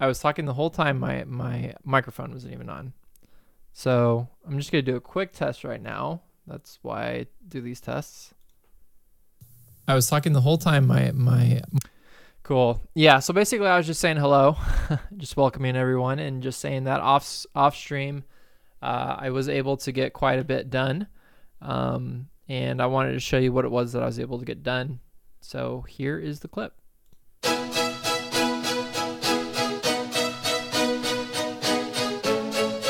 I was talking the whole time my microphone wasn't even on. So I'm just going to do a quick test right now. That's why I do these tests. I was talking the whole time my Cool. Yeah, so basically I was just saying hello, just welcoming everyone, and just saying that off stream I was able to get quite a bit done. And I wanted to show you what it was that I was able to get done. So here is the clip.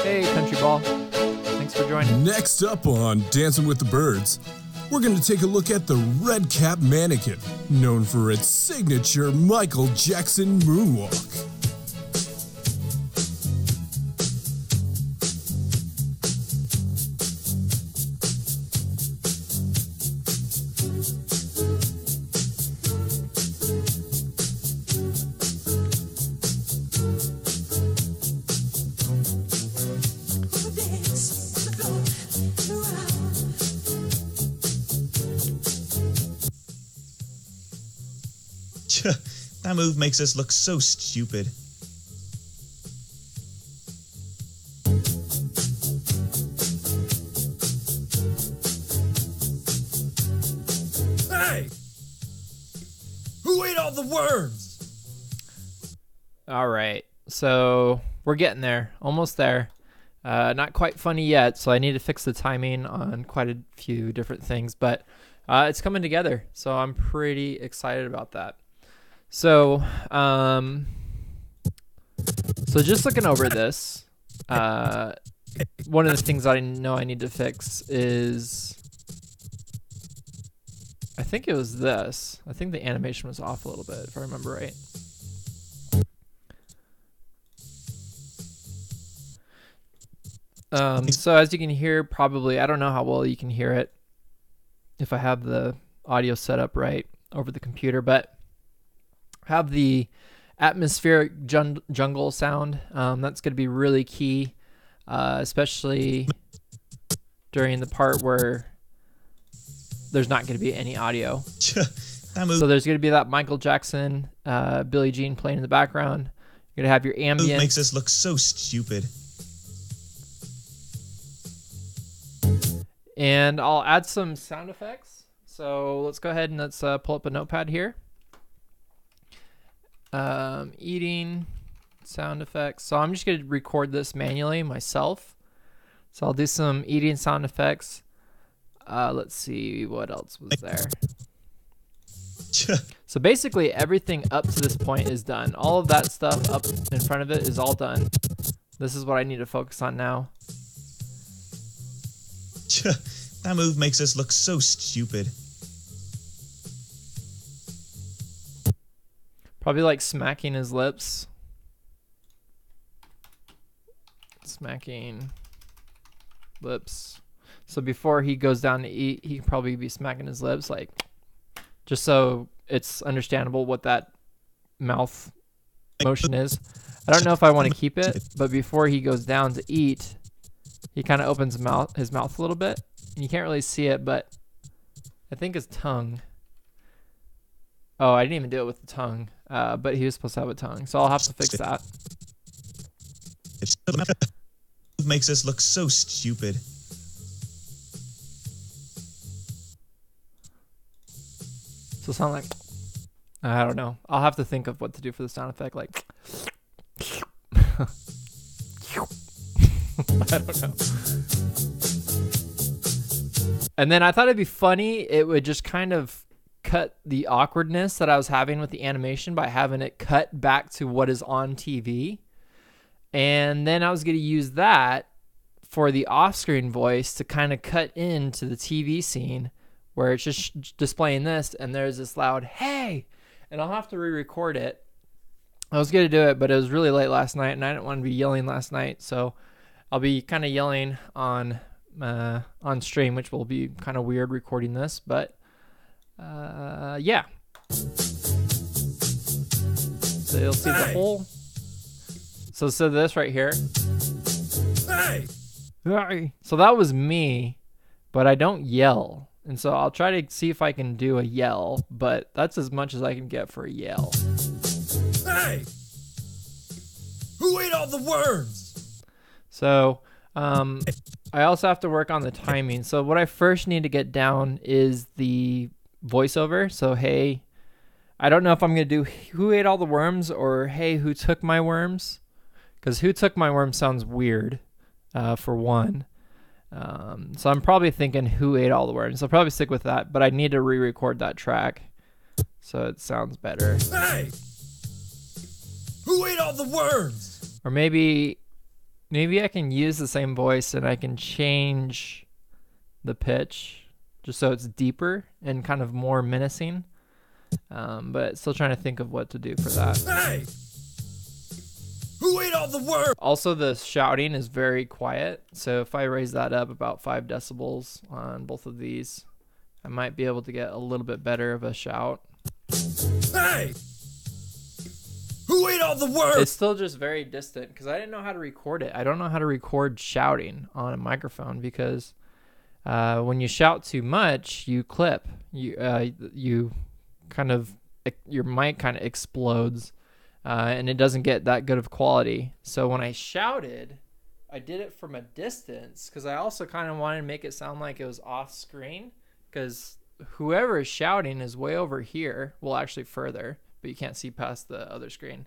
Hey, Country Ball. Thanks for joining. Next up on Dancing with the Birds, we're going to take a look at the red cap mannequin, known for its signature Michael Jackson moonwalk. That move makes us look so stupid. Hey! Who ate all the worms? All right, so we're getting there, almost there. Not quite funny yet, so I need to fix the timing on quite a few different things, but it's coming together, so I'm pretty excited about that. So, so just looking over this, one of the things I know I need to fix is, I think it was this. I think the animation was off a little bit, if I remember right. So as you can hear, probably, I don't know how well you can hear it if I have the audio set up right over the computer, but have the atmospheric jungle sound. That's going to be really key, especially during the part where there's not going to be any audio. So there's going to be that Michael Jackson, Billie Jean playing in the background. You're going to have your ambient. Makes us look so stupid. And I'll add some sound effects. So let's go ahead and let's pull up a notepad here. Eating sound effects. So I'm just going to record this manually myself. So I'll do some eating sound effects. Let's see what else was there. So basically everything up to this point is done. All of that stuff up in front of it is all done. This is what I need to focus on now. That move makes us look so stupid. Probably like smacking his lips. Smacking lips. So before he goes down to eat, he can probably be smacking his lips, like, just so it's understandable what that mouth motion is. I don't know if I want to keep it, but before he goes down to eat, he kind of opens his mouth a little bit. And you can't really see it, but I think his tongue. Oh, I didn't even do it with the tongue, but he was supposed to have a tongue, so I'll have to fix that. It makes us look so stupid. So sound like, I don't know. I'll have to think of what to do for the sound effect, like. I don't know. And then I thought it'd be funny. It would just kind of cut the awkwardness that I was having with the animation by having it cut back to what is on TV. And then I was going to use that for the off-screen voice to kind of cut into the TV scene where it's just displaying this and there's this loud, hey, and I'll have to re-record it. I was going to do it, but it was really late last night and I didn't want to be yelling last night. So I'll be kind of yelling on stream, which will be kind of weird recording this, but yeah. So you'll see the whole. So this right here. Hey! So that was me, but I don't yell. And so I'll try to see if I can do a yell, but that's as much as I can get for a yell. Hey! Who ate all the worms? So I also have to work on the timing. So what I first need to get down is the voiceover. So, hey, I don't know if I'm going to do who ate all the worms or hey, who took my worms? Because who took my worms sounds weird for one. So I'm probably thinking who ate all the worms. I'll probably stick with that, but I need to re-record that track so it sounds better. Hey! Who ate all the worms? Or maybe I can use the same voice and I can change the pitch just so it's deeper and kind of more menacing. But still trying to think of what to do for that. Hey! Who ate all the worms? Also, the shouting is very quiet. So if I raise that up about 5 decibels on both of these, I might be able to get a little bit better of a shout. Hey! Who ate all the worms? It's still just very distant because I didn't know how to record it. I don't know how to record shouting on a microphone because when you shout too much, you clip. You kind of, your mic kind of explodes and it doesn't get that good of quality. So when I shouted, I did it from a distance because I also kind of wanted to make it sound like it was off screen because whoever is shouting is way over here. Well, actually further, but you can't see past the other screen.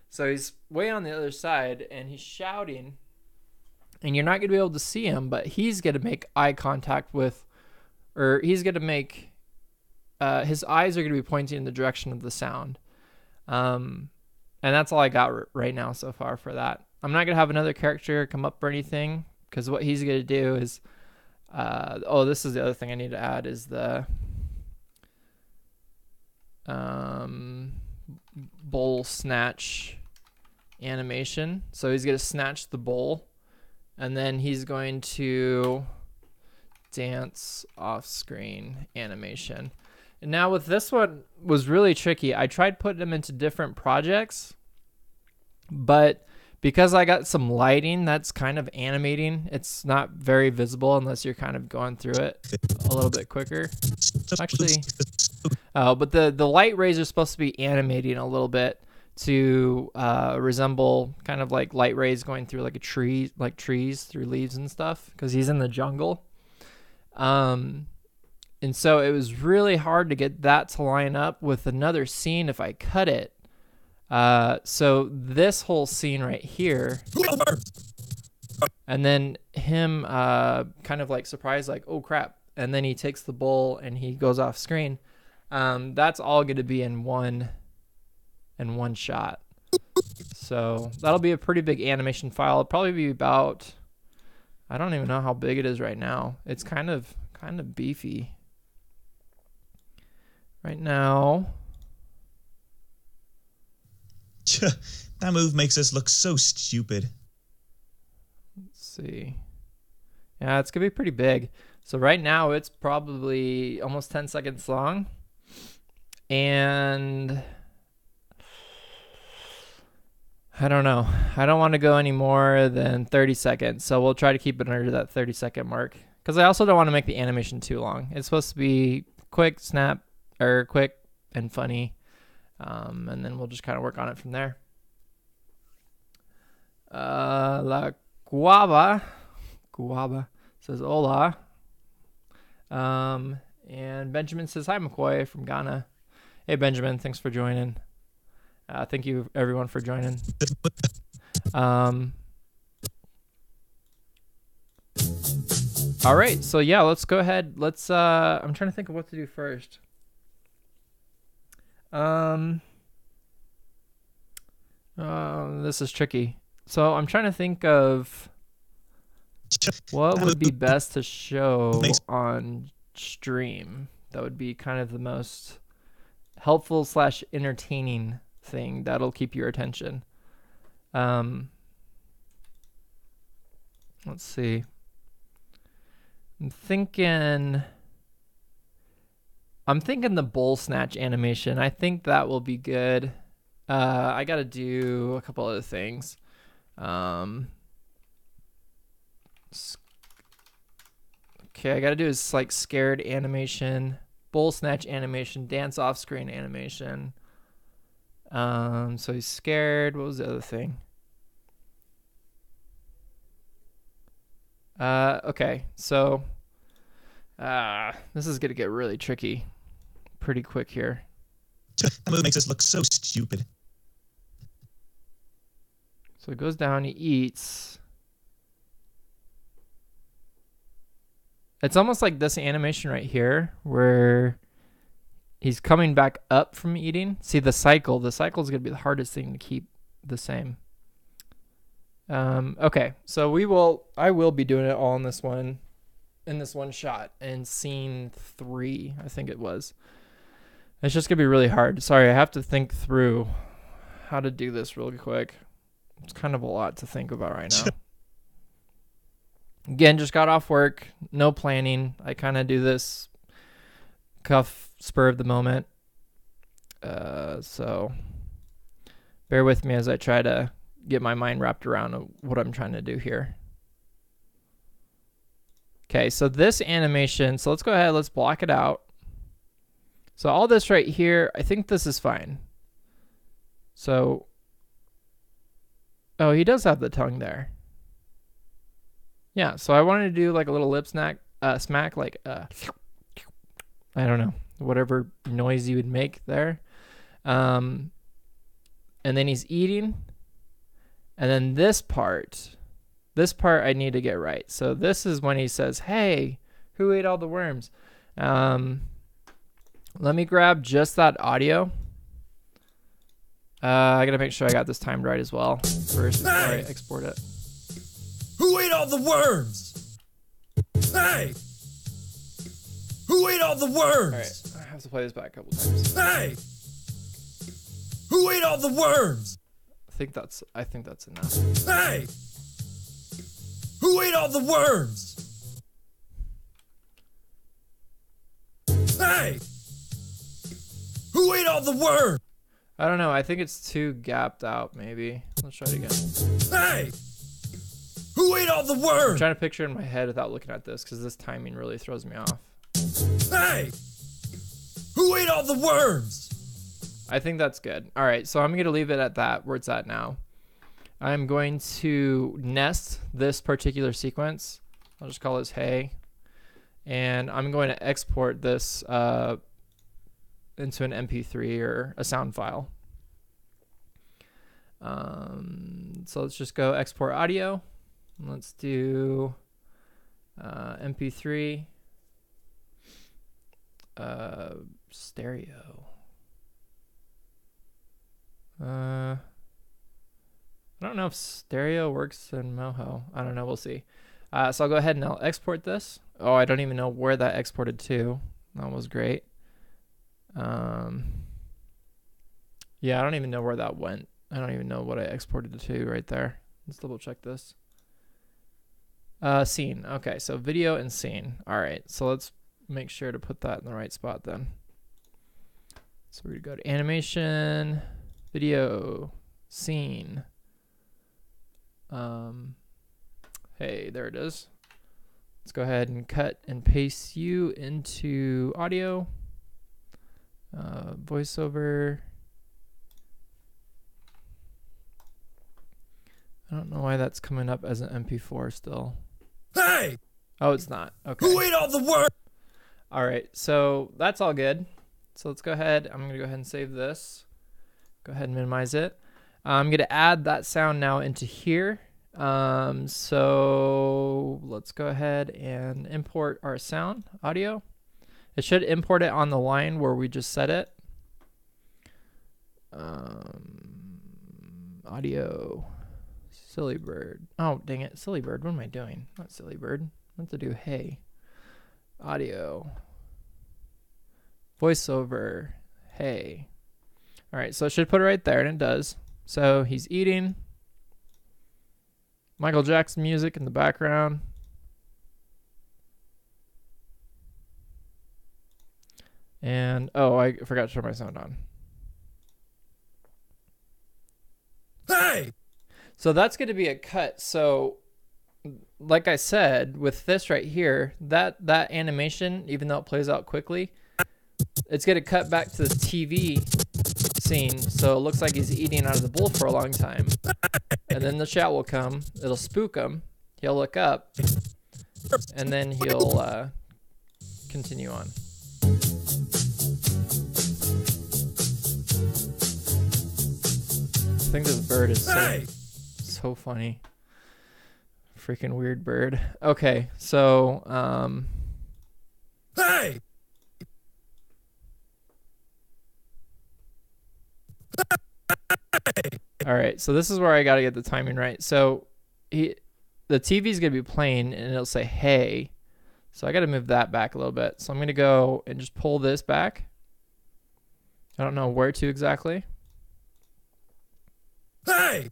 So he's way on the other side and he's shouting and you're not going to be able to see him, but he's going to make eye contact with, or he's going to make, his eyes are going to be pointing in the direction of the sound. And that's all I got right now so far for that. I'm not going to have another character come up or anything because what he's going to do is, this is the other thing I need to add is the bowl snatch animation. So he's going to snatch the bowl and then he's going to dance off screen animation. And now with this one was really tricky. I tried putting them into different projects, but because I got some lighting that's kind of animating, it's not very visible unless you're kind of going through it a little bit quicker. Actually, but the light rays are supposed to be animating a little bit to resemble kind of like light rays going through like a tree, like trees through leaves and stuff, because he's in the jungle. And so it was really hard to get that to line up with another scene if I cut it. So this whole scene right here, and then him kind of like surprised, like, oh crap, and then he takes the bowl and he goes off screen. That's all going to be in one shot. So that'll be a pretty big animation file. It'll probably be about, I don't even know how big it is right now. It's kind of beefy. Right now, That move makes us look so stupid. let's see. Yeah, it's going to be pretty big. So right now, it's probably almost 10 seconds long. And I don't know. I don't want to go any more than 30 seconds. So we'll try to keep it under that 30-second mark. Because I also don't want to make the animation too long. It's supposed to be quick, snap, or quick and funny. And then we'll just kind of work on it from there. La Guava says hola. And Benjamin says hi, McCoy from Ghana. Hey, Benjamin, thanks for joining. Thank you, everyone, for joining. All right, so yeah, let's go ahead. Let's. I'm trying to think of what to do first. This is tricky. So I'm trying to think of what would be best to show on stream. That would be kind of the most helpful / entertaining thing that'll keep your attention. Let's see. I'm thinking the bowl snatch animation. I think that will be good. I got to do a couple other things. Okay, I got to do is like scared animation, bowl snatch animation, dance off screen animation. So he's scared. What was the other thing? Okay, so this is gonna get really tricky pretty quick here. That move makes us look so stupid. So it goes down, he eats. It's almost like this animation right here where he's coming back up from eating. See the cycle. The cycle is going to be the hardest thing to keep the same. Okay, so I will be doing it all in this one shot in scene 3, I think it was. It's just going to be really hard. Sorry, I have to think through how to do this really quick. It's kind of a lot to think about right now. Again, just got off work, no planning. I kind of do this spur of the moment. So bear with me as I try to get my mind wrapped around what I'm trying to do here. Okay, so this animation, so let's go ahead, let's block it out. So all this right here, I think this is fine. So, oh, he does have the tongue there. Yeah, so I wanted to do like a little lip smack, like, I don't know, whatever noise you would make there. And then he's eating. And then this part I need to get right. So this is when he says, hey, who ate all the worms? Let me grab just that audio. I gotta make sure I got this timed right as well first before I export it. Who ate all the worms? Hey! Who ate all the worms? All right, I have to play this back a couple times. Hey! Who ate all the worms? I think that's enough. Hey! Who ate all the worms? Hey! Who ate all the worms? I don't know. I think it's too gapped out. Maybe. Let's try it again. Hey! Who ate all the worms? I'm trying to picture it in my head without looking at this because this timing really throws me off. Hey! Who ate all the worms? I think that's good. All right, so I'm going to leave it at that, where it's at now. I'm going to nest this particular sequence. I'll just call this hey. And I'm going to export this into an MP3 or a sound file. So let's just go export audio. Let's do MP3 stereo. I don't know if stereo works in Moho. I don't know. We'll see. So I'll go ahead and I'll export this. Oh, I don't even know where that exported to. That was great. Yeah, I don't even know where that went. I don't even know what I exported it to right there. Let's double check this. Scene. Okay, so video and scene. All right, so let's make sure to put that in the right spot then. So we're gonna go to animation, video, scene. Hey, there it is. Let's go ahead and cut and paste you into audio. Voiceover. I don't know why that's coming up as an MP4 still. Hey! Oh, it's not. Okay. Who ate all the worms? All right, so that's all good. So let's go ahead. I'm going to go ahead and save this. Go ahead and minimize it. I'm going to add that sound now into here. So let's go ahead and import our sound audio. It should import it on the line where we just set it. Audio. Silly bird. Oh, dang it. Silly bird. What am I doing? Not silly bird. I have to do hey. Audio. Voiceover. Hey. All right, so it should put it right there, and it does. So he's eating. Michael Jackson music in the background. And, oh, I forgot to turn my sound on. Hey! So that's going to be a cut. So, like I said, with this right here, that animation, even though it plays out quickly, it's going to cut back to the TV scene. So it looks like he's eating out of the bowl for a long time. And then the chat will come. It'll spook him. He'll look up. and then he'll continue on. I think this bird is so funny. Freaking weird bird. Okay, so Hey! all right, so this is where I got to get the timing right. So the TV is going to be playing and it'll say hey. So I got to move that back a little bit. So I'm going to go and just pull this back. I don't know where to exactly. Hey!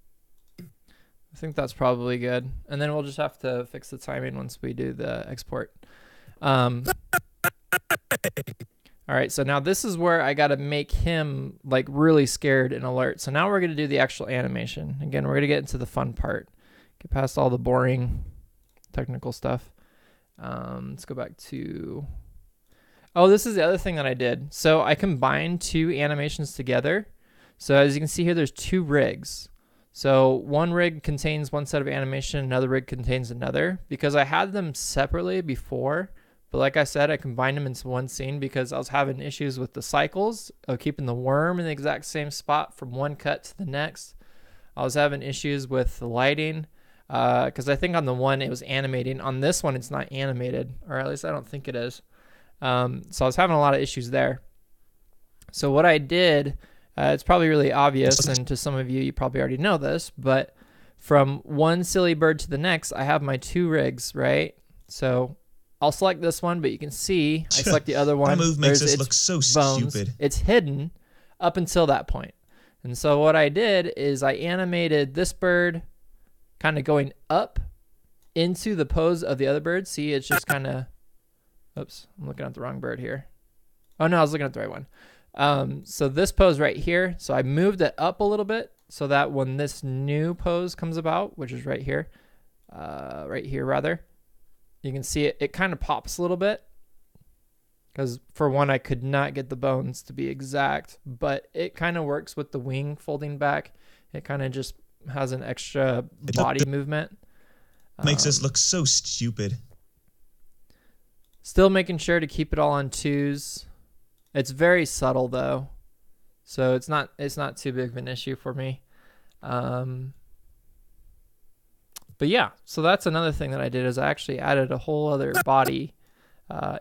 I think that's probably good. And then we'll just have to fix the timing once we do the export. All right, so now this is where I got to make him like really scared and alert. So now we're going to do the actual animation. Again, we're going to get into the fun part. Get past all the boring technical stuff. Let's go back to... Oh, this is the other thing that I did. So I combined two animations together. So as you can see here, there's two rigs. So one rig contains one set of animation, another rig contains another. Because I had them separately before, but like I said, I combined them into one scene because I was having issues with the cycles of keeping the worm in the exact same spot from one cut to the next. I was having issues with the lighting because I think on the one it was animating. On this one, it's not animated, or at least I don't think it is. So I was having a lot of issues there. So what I did, it's probably really obvious, and to some of you, you probably already know this, but from one silly bird to the next, I have my two rigs, right? So I'll select this one, but you can see I select the other one. That move makes There's us look so bones. stupid. It's hidden up until that point. And so what I did is I animated this bird kind of going up into the pose of the other bird. See, it's just kind of... Oops, I'm looking at the wrong bird here. Oh, no, I was looking at the right one. So this pose right here, so I moved it up a little bit so that when this new pose comes about, which is right here rather, you can see it kind of pops a little bit because for one, I could not get the bones to be exact, but it kind of works with the wing folding back. It kind of just has an extra body movement. Makes us look so stupid. Still making sure to keep it all on twos. It's very subtle though, so it's not too big of an issue for me. But yeah, so that's another thing that I did is I actually added a whole other body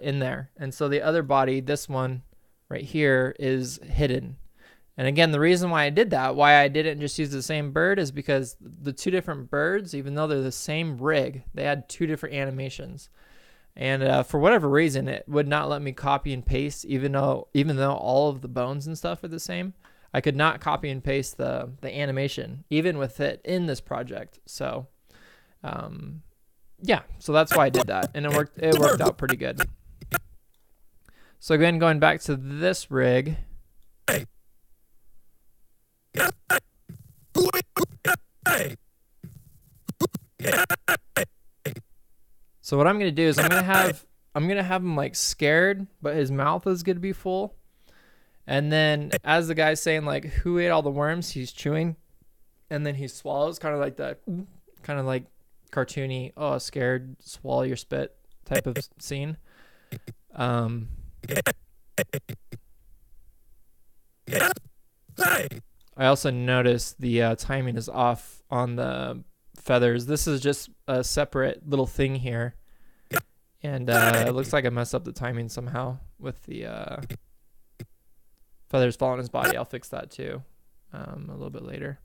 in there. And so the other body, this one right here, is hidden. And again, the reason why I did that, why I didn't just use the same bird, is because the two different birds, even though they're the same rig, they had two different animations. And for whatever reason, it would not let me copy and paste, even though all of the bones and stuff are the same. I could not copy and paste the animation, even with it in this project. So, yeah, so that's why I did that, and it worked out pretty good. So again, going back to this rig. So what I'm gonna do is I'm gonna have him like scared, but his mouth is gonna be full. And then as the guy's saying like, who ate all the worms, he's chewing, and then he swallows, kind of like cartoony, oh, scared, swallow your spit type of scene. I also noticed the timing is off on the feathers. This is just a separate little thing here, and it looks like I messed up the timing somehow with the feathers falling on his body. I'll fix that too a little bit later.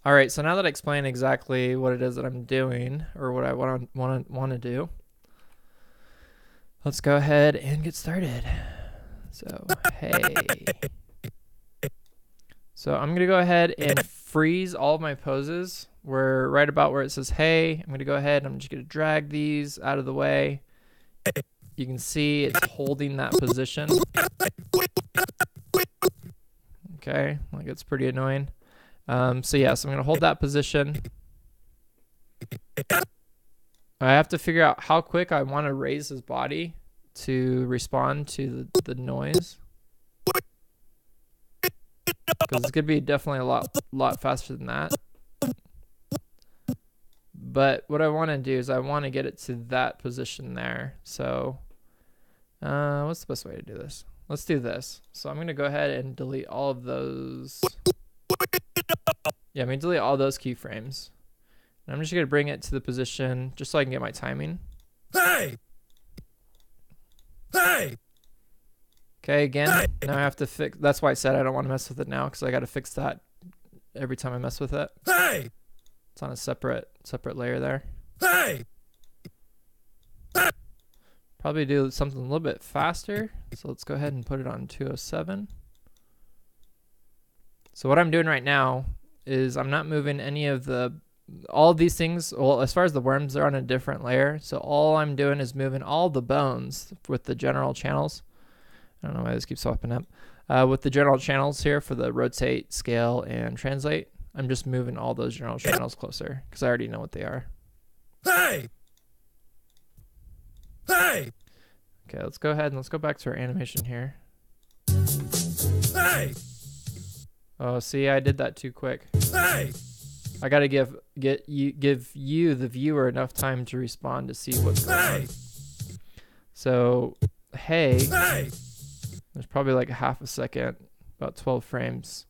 All right, so now that I explained exactly what it is that I'm doing, or what I want to do, let's go ahead and get started. So, hey. So I'm going to go ahead and freeze all of my poses. We're right about where it says hey. I'm going to go ahead and I'm just going to drag these out of the way. You can see it's holding that position. Okay, like it's pretty annoying. So yeah, so I'm going to hold that position. I have to figure out how quick I want to raise his body to respond to the noise. Because it's going to be definitely a lot faster than that. But what I want to do is I want to get it to that position there. So what's the best way to do this? Let's do this. So I'm going to go ahead and delete all of those. Yeah, I'm going to delete all those keyframes. And I'm just going to bring it to the position just so I can get my timing. Hey! Hey! Okay, again, now I have to fix. That's why I said I don't want to mess with it now, because I got to fix that every time I mess with it. Hey! It's on a separate layer there. Hey! Probably do something a little bit faster. So let's go ahead and put it on 207. So what I'm doing right now is I'm not moving any of all of these things. Well, as far as the worms, they're on a different layer. So all I'm doing is moving all the bones with the general channels. I don't know why this keeps popping up. With the general channels here for the rotate, scale, and translate, I'm just moving all those general channels closer because I already know what they are. Hey! Hey! Okay, let's go ahead and let's go back to our animation here. Hey! Oh, see, I did that too quick. Hey! I gotta give you the viewer enough time to respond to see what's going on. So, hey, there's probably like a half a second, about 12 frames.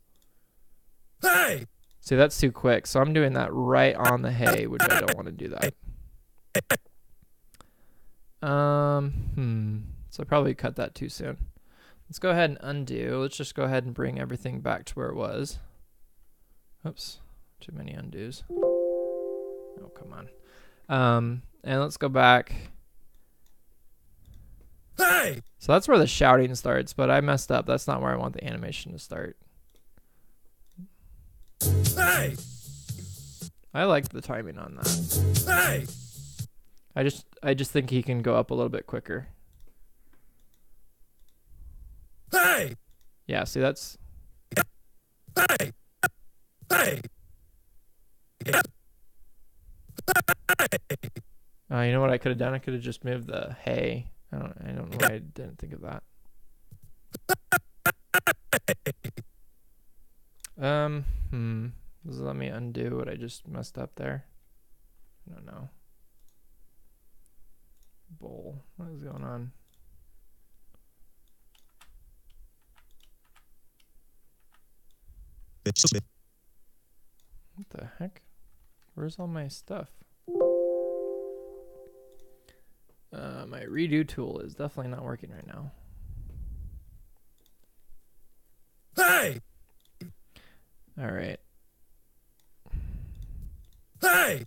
Hey! See, that's too quick. So I'm doing that right on the hey, which I don't want to do that. So I probably cut that too soon. Let's go ahead and undo. Let's just go ahead and bring everything back to where it was. Oops, too many undos. Oh, come on. And let's go back. Hey! So that's where the shouting starts, but I messed up. That's not where I want the animation to start. Hey! I like the timing on that. Hey! I just think he can go up a little bit quicker. Hey! Yeah, see that's. Hey! Hey! You know what I could have done? I could have just moved the hey. I don't know why I didn't think of that. Does it let me undo what I just messed up there? I don't know. Bowl. What is going on? What the heck? Where's all my stuff? My redo tool is definitely not working right now. Hey! All right. Hey!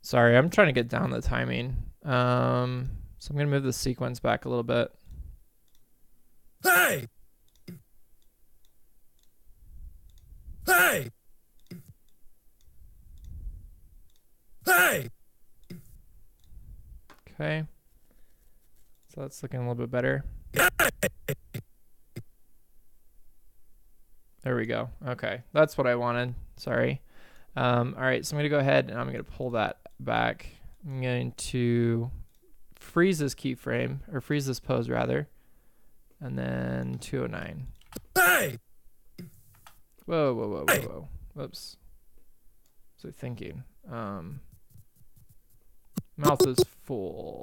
Sorry, I'm trying to get down the timing. So I'm gonna move the sequence back a little bit. Hey! Hey! Hey! Okay. So that's looking a little bit better. There we go. Okay, that's what I wanted. Sorry. All right, so I'm gonna go ahead and I'm gonna pull that back. I'm going to freeze this keyframe, or freeze this pose rather, and then 209. Hey! Whoa, whoa, whoa, whoa, whoa. Whoops. What's it thinking? Mouth is full.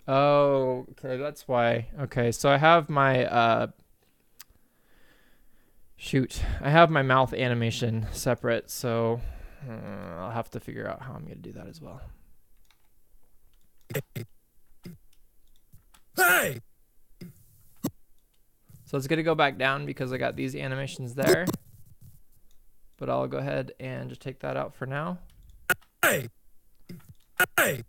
Oh, okay, that's why. Okay, so I have my shoot. I have my mouth animation separate, so I'll have to figure out how I'm gonna do that as well. Hey! So it's gonna go back down because I got these animations there. But I'll go ahead and just take that out for now. Hey! Hey!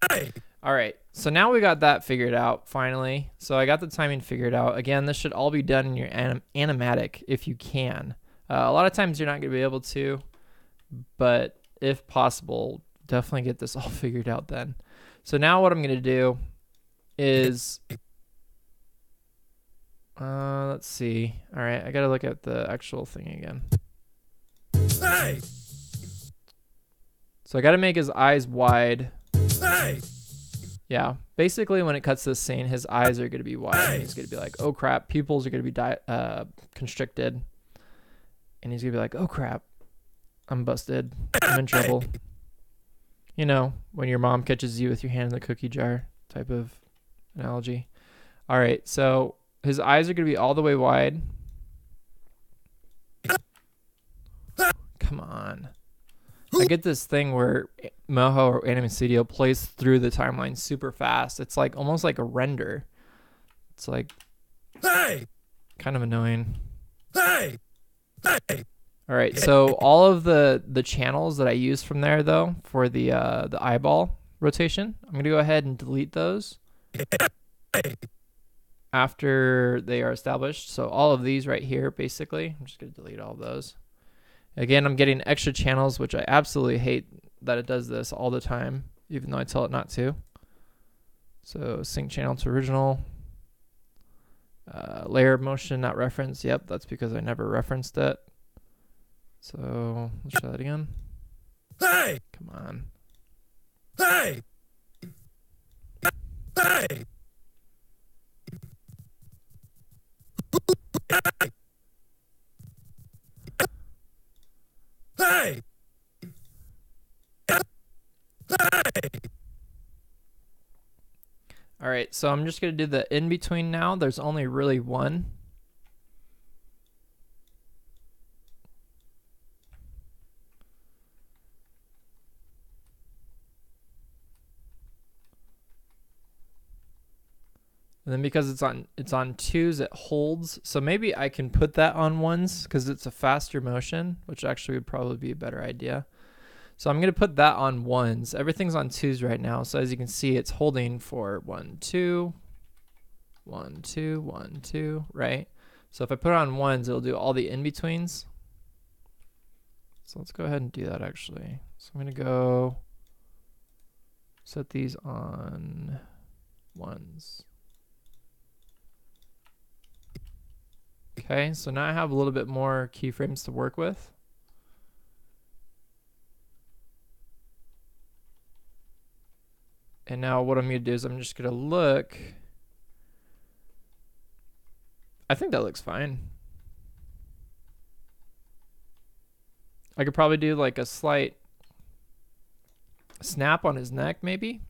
Hey! All right, so now we got that figured out finally. So I got the timing figured out. Again, this should all be done in your animatic if you can. A lot of times you're not gonna be able to, but if possible, definitely get this all figured out then. So now what I'm gonna do is, let's see. All right, I gotta look at the actual thing again. Hey! So I gotta make his eyes wide. Hey! Yeah, basically when it cuts to this scene, his eyes are going to be wide. And he's going to be like, oh crap, pupils are going to be constricted. And he's going to be like, oh crap, I'm busted. I'm in trouble. You know, when your mom catches you with your hand in the cookie jar type of analogy. All right, so his eyes are going to be all the way wide. Come on. I get this thing where Moho or Animating Studio plays through the timeline super fast. It's like almost like a render. It's like kind of annoying. All right, so all of the channels that I used from there though for the eyeball rotation, I'm gonna go ahead and delete those after they are established. So all of these right here, basically, I'm just gonna delete all of those. Again, I'm getting extra channels, which I absolutely hate that it does this all the time, even though I tell it not to. So sync channel to original. Layer motion not referenced. Yep, that's because I never referenced it. So let's try that again. Come on. All right, so I'm just going to do the in-between now. There's only really one. And then because it's on twos, it holds. So maybe I can put that on ones because it's a faster motion, which actually would probably be a better idea. So I'm going to put that on ones. Everything's on twos right now. So as you can see, it's holding for 1, 2, 1, 2, 1, 2, right? So if I put it on ones, it'll do all the in-betweens. So let's go ahead and do that actually. So I'm going to go set these on ones. Okay, so now I have a little bit more keyframes to work with. And now what I'm going to do is I'm just going to look. I think that looks fine. I could probably do like a slight snap on his neck maybe.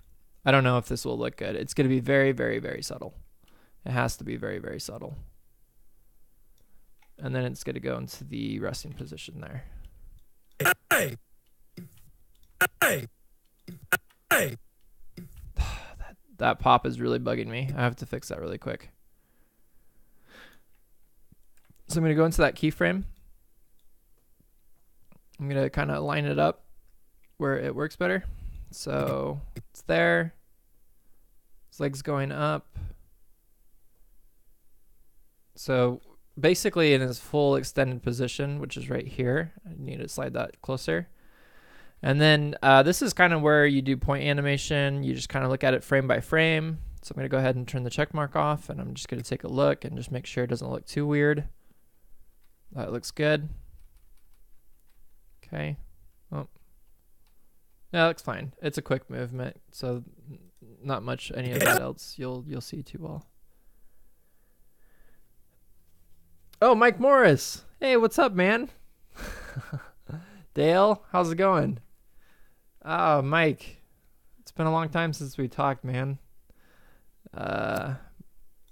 I don't know if this will look good. It's going to be very, very, very subtle. It has to be very, very subtle. And then it's going to go into the resting position there. That pop is really bugging me. I have to fix that really quick. So I'm going to go into that keyframe. I'm going to kind of line it up where it works better. So it's there. His leg's going up. So basically in his full extended position, which is right here. I need to slide that closer. And then this is kind of where you do point animation. You just kind of look at it frame by frame. So I'm going to go ahead and turn the check mark off, and I'm just going to take a look and just make sure it doesn't look too weird. That looks good. Okay. Oh. Yeah, that looks fine. It's a quick movement, so not much any of that else you'll see too well. Oh, Mike Morris. Hey, what's up, man? Dale, how's it going? Oh, Mike. It's been a long time since we talked, man.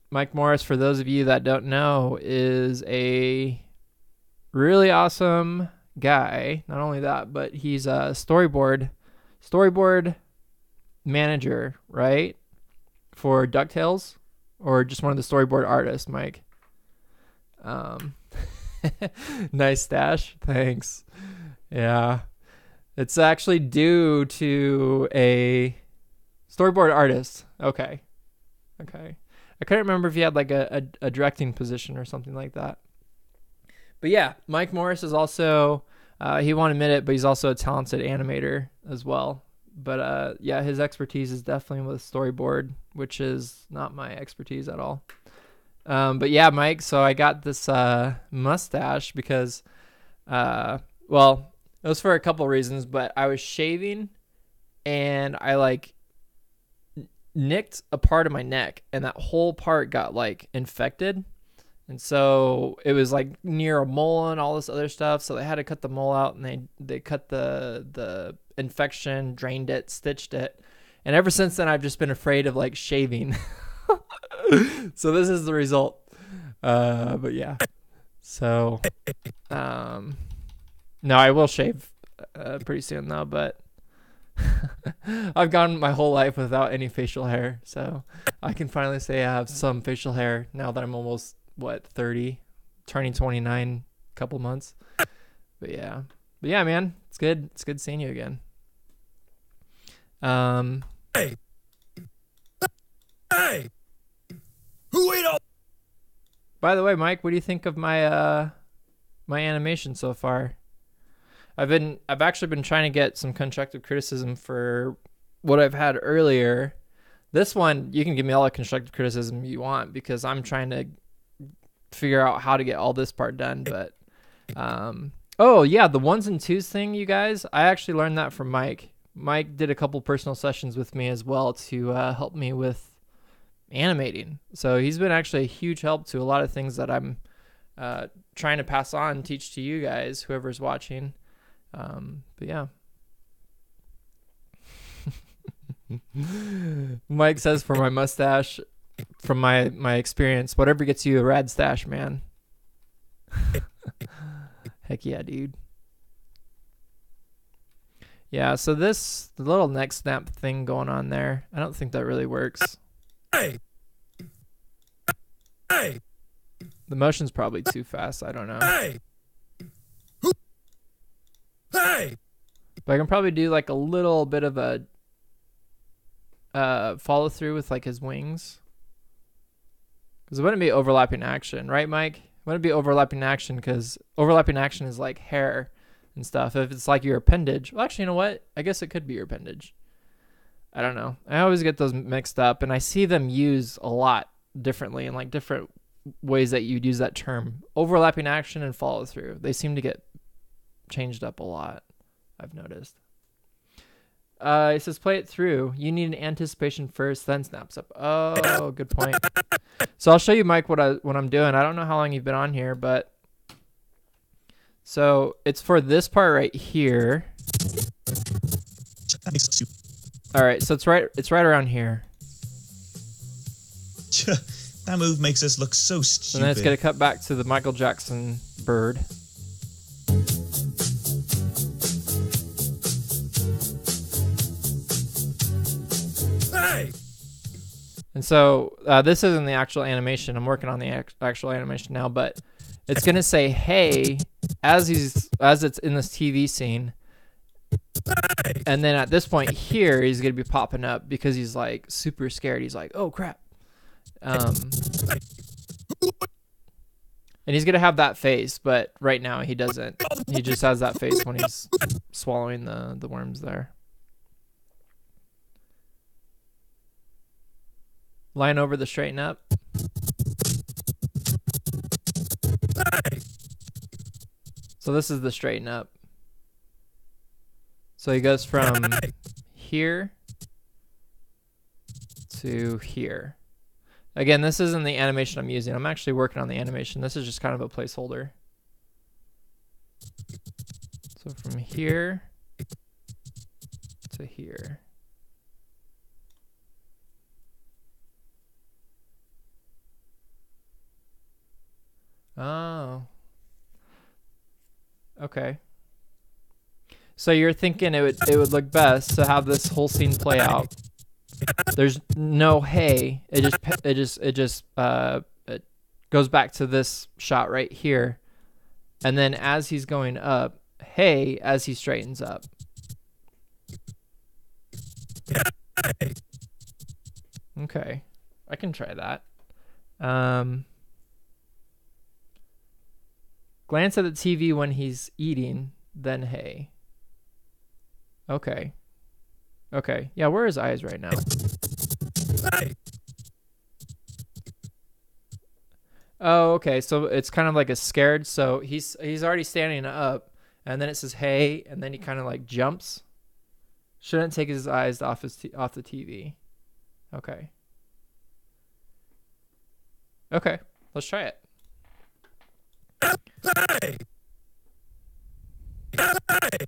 Mike Morris, for those of you that don't know, is a really awesome guy. Not only that, but he's a storyboard manager, right? For DuckTales, or just one of the storyboard artists, Mike. Nice stash. Thanks. Yeah. It's actually due to a storyboard artist. Okay. I couldn't remember if he had like a directing position or something like that. But yeah, Mike Morris is also, he won't admit it, but he's also a talented animator as well. But yeah, his expertise is definitely with storyboard, which is not my expertise at all. But yeah, Mike, so I got this mustache because, well, it was for a couple reasons, but I was shaving and I like nicked a part of my neck, and that whole part got like infected. And so it was like near a mole and all this other stuff. So they had to cut the mole out, and they cut the infection, drained it, stitched it. And ever since then, I've just been afraid of like shaving. So this is the result. But yeah. So, no, I will shave pretty soon though, but I've gone my whole life without any facial hair. So I can finally say I have some facial hair now that I'm almost, 30, turning 29, couple months. But yeah, man, it's good. It's good seeing you again. Hey, who ate all? By the way, Mike, what do you think of my my animation so far? I've actually been trying to get some constructive criticism for what I've had earlier. This one, you can give me all the constructive criticism you want because I'm trying to figure out how to get all this part done. But oh yeah, the 1s and 2s thing, you guys, I actually learned that from Mike. Mike did a couple personal sessions with me as well to help me with animating. So he's been actually a huge help to a lot of things that I'm trying to pass on, teach to you guys, whoever's watching. But yeah. Mike says for my mustache, from my experience, whatever gets you a rad stash, man. Heck yeah, dude. Yeah, so the little neck snap thing going on there, I don't think that really works. Hey, The motion's probably too fast. I don't know. hey, hey. But I can probably do like a little bit of a follow through with like his wings. Because it wouldn't be overlapping action, right, Mike? It wouldn't be overlapping action because overlapping action is like hair and stuff. If it's like your appendage, well, actually, you know what? I guess it could be your appendage. I don't know. I always get those mixed up, and I see them used a lot differently in like different ways that you'd use that term. Overlapping action and follow through. They seem to get changed up a lot, I've noticed. It says play it through. You need an anticipation first, then snaps up. Oh, good point. So I'll show you, Mike, what I'm doing. I don't know how long you've been on here, but so it's for this part right here. That makes sense. All right, so it's right around here. That move makes us look so stupid. And then it's gonna cut back to the Michael Jackson bird. Hey! And so this isn't the actual animation. I'm working on the actual animation now, but it's gonna say "Hey" as it's in this TV scene, and then at this point here, he's gonna be popping up because he's like super scared. He's like, "Oh crap!" And he's gonna have that face, but right now he doesn't. He just has that face when he's swallowing the worms there. Line over the straighten up. So this is the straighten up. So he goes from here to here. Again, this isn't the animation I'm using. I'm actually working on the animation. This is just kind of a placeholder. So from here to here. Oh. Okay. So you're thinking it would look best to have this whole scene play out. There's no "hey." It goes back to this shot right here, and then as he's going up, "hey" as he straightens up. Okay, I can try that. Glance at the TV when he's eating, then "hey." Okay. Okay. Yeah, where are his eyes right now? Oh, okay. So it's kind of like a scared. So he's already standing up, and then it says "hey," and then he kind of like jumps. Shouldn't take his eyes off the TV. Okay. Okay, let's try it. Hey! Hey!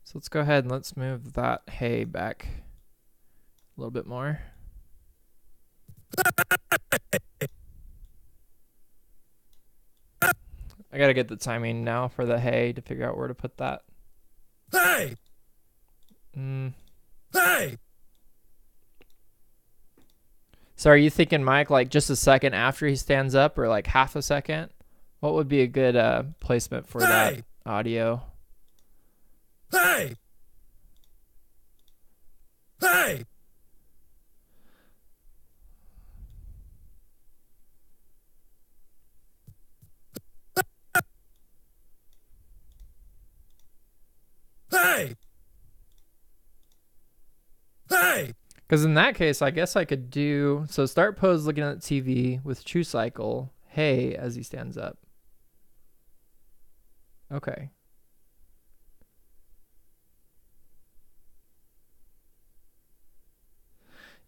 So let's go ahead and let's move that hay back a little bit more. I gotta get the timing now for the hay to figure out where to put that. Hey! Hey! So are you thinking, Mike, like just a second after he stands up or like half a second? What would be a good placement for that audio? Hey! Hey! Hey! Hey! Because in that case, I guess I could do, so start pose looking at the TV with true cycle, hey, as he stands up. Okay.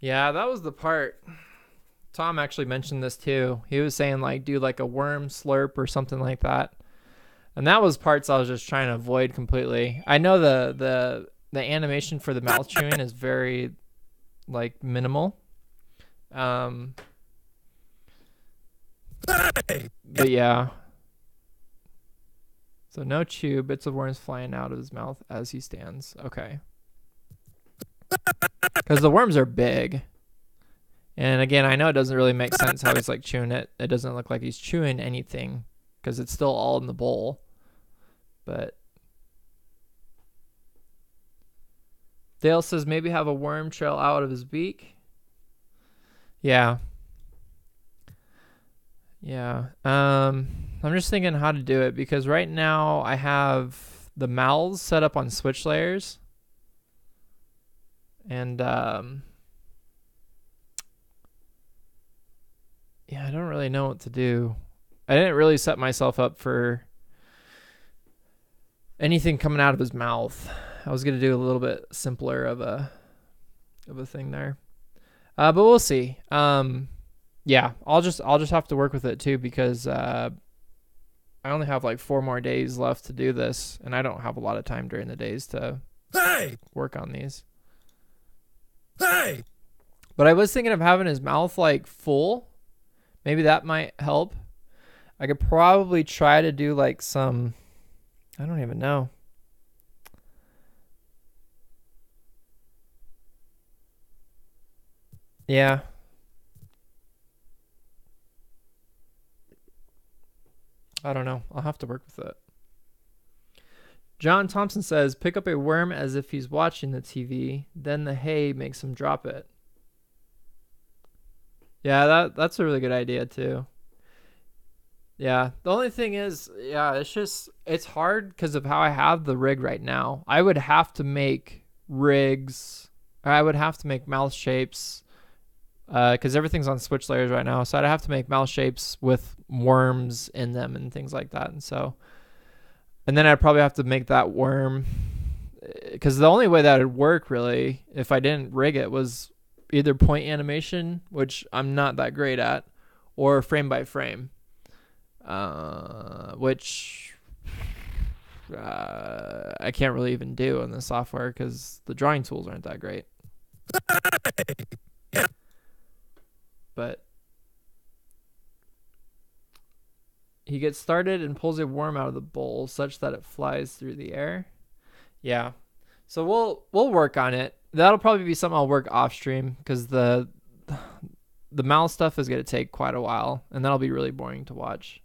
Yeah, that was the part. Tom actually mentioned this too. He was saying like do like a worm slurp or something like that. And that was parts I was just trying to avoid completely. I know the animation for the mouth chewing is very like minimal. But yeah. So no chew, bits of worms flying out of his mouth as he stands. Okay. Because the worms are big. And again, I know it doesn't really make sense how he's like chewing it. It doesn't look like he's chewing anything because it's still all in the bowl. But Dale says maybe have a worm trail out of his beak. Yeah. Yeah. I'm just thinking how to do it because right now I have the mouths set up on switch layers. And yeah, I don't really know what to do. I didn't really set myself up for anything coming out of his mouth. I was gonna do a little bit simpler of a thing there, but we'll see. Yeah, I'll just have to work with it too because I only have like 4 more days left to do this, and I don't have a lot of time during the days to work on these. Hey! But I was thinking of having his mouth like full. Maybe that might help. I could probably try to do like some, I don't even know. Yeah. I don't know. I'll have to work with it. John Thompson says, pick up a worm as if he's watching the TV. Then the hay makes him drop it. Yeah, that's a really good idea too. Yeah. The only thing is, yeah, it's hard because of how I have the rig right now. I would have to make rigs. I would have to make mouth shapes because everything's on switch layers right now. So I'd have to make mouth shapes with worms in them and things like that. And then I'd probably have to make that worm because the only way that would work really if I didn't rig it was either point animation, which I'm not that great at, or frame by frame, which I can't really even do in the software because the drawing tools aren't that great. But he gets started and pulls a worm out of the bowl such that it flies through the air. Yeah. So we'll work on it. That'll probably be something I'll work off stream because the mouth stuff is going to take quite a while and that'll be really boring to watch.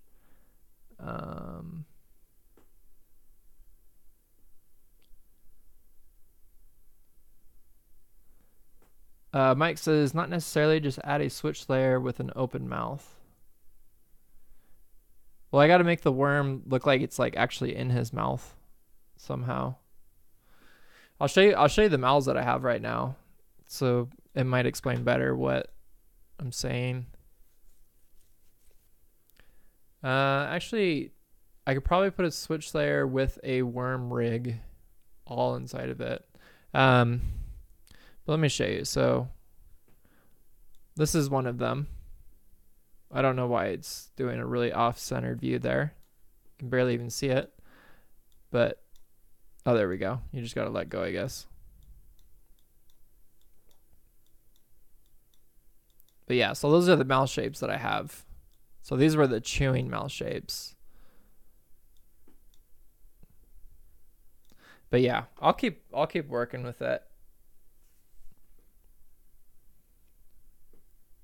Mike says not necessarily, just add a switch layer with an open mouth. Well, I got to make the worm look like it's like actually in his mouth somehow. I'll show you the mouths that I have right now, so it might explain better what I'm saying. Actually, I could probably put a switch layer with a worm rig all inside of it. But let me show you. So this is one of them. I don't know why it's doing a really off-centered view there. You can barely even see it. But, oh, there we go. You just got to let go, I guess. But yeah, so those are the mouth shapes that I have. So these were the chewing mouth shapes. But yeah, I'll keep working with it.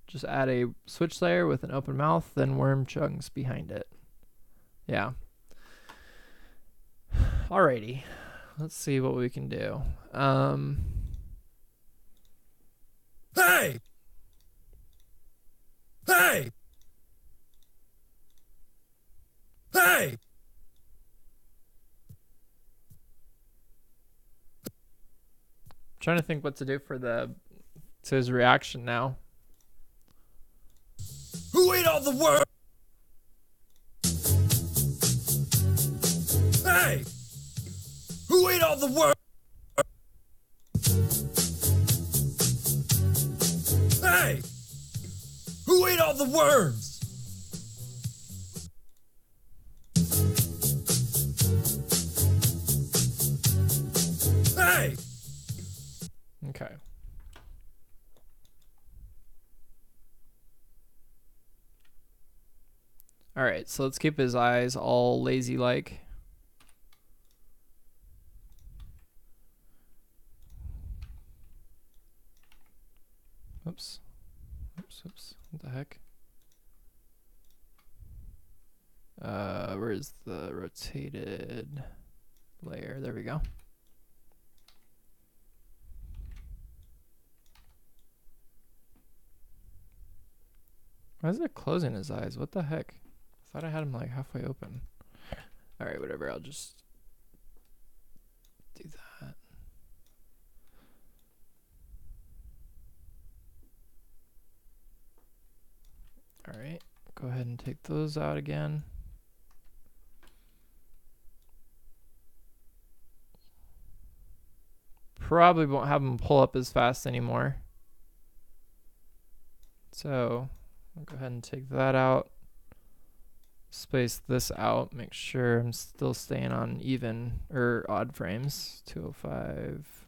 Just add a switch layer with an open mouth, then worm chunks behind it. Yeah. Alrighty. Let's see what we can do. Hey! Hey! Hey! Trying to think what to do to his reaction now. Who ate all the worms? Hey! Who ate all the worms? Hey! Who ate all the worms? Hey! Okay. All right, so let's keep his eyes all lazy-like. Oops. Oops. What the heck? Where's the rotated layer? There we go. Why is it closing his eyes? What the heck? I thought I had him like halfway open. All right, whatever. I'll just do that. All right, go ahead and take those out again. Probably won't have them pull up as fast anymore. So I'll go ahead and take that out. Space this out. Make sure I'm still staying on even or odd frames. 205,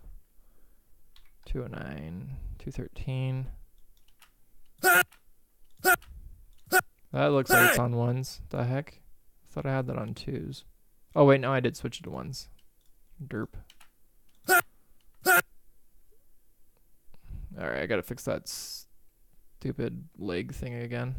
209, 213. That looks like it's on ones. The heck? I thought I had that on twos. Oh wait, no, I did switch it to ones. Derp. Alright, I gotta fix that stupid leg thing again.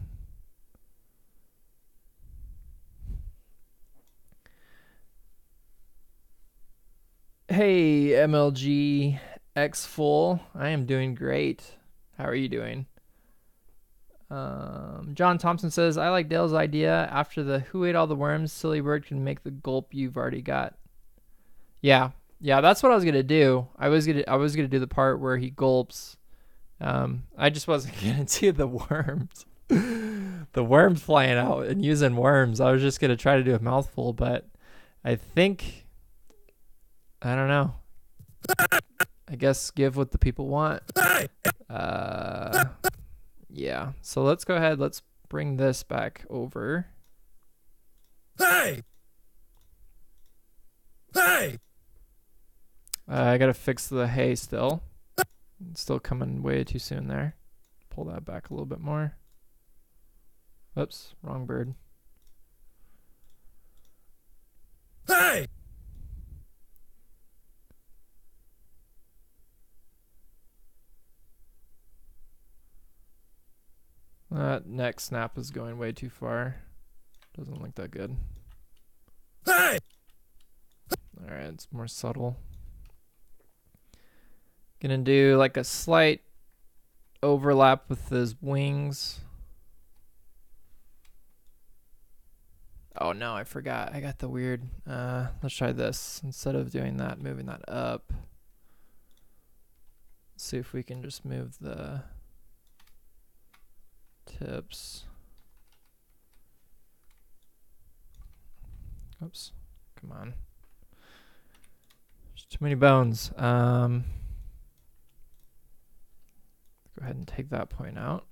Hey, MLG X Full. I am doing great. How are you doing? John Thompson says, I like Dale's idea. After the who ate all the worms, silly bird can make the gulp you've already got. Yeah, that's what I was gonna do. I was gonna do the part where he gulps. I just wasn't gonna do the worms. The worms flying out and using worms. I was just gonna try to do a mouthful, but I think I don't know. I guess give what the people want. Yeah. So let's go ahead. Let's bring this back over. Hey! Hey! I gotta fix the hay still. It's still coming way too soon there. Pull that back a little bit more. Oops, wrong bird. Hey! That neck snap is going way too far. Doesn't look that good. Hey! Alright, it's more subtle. Gonna do like a slight overlap with his wings. Oh no, I forgot. I got the weird. Let's try this. Instead of doing that, moving that up. Let's see if we can just move the tips. Oops. Come on. There's too many bones. ahead and take that point out.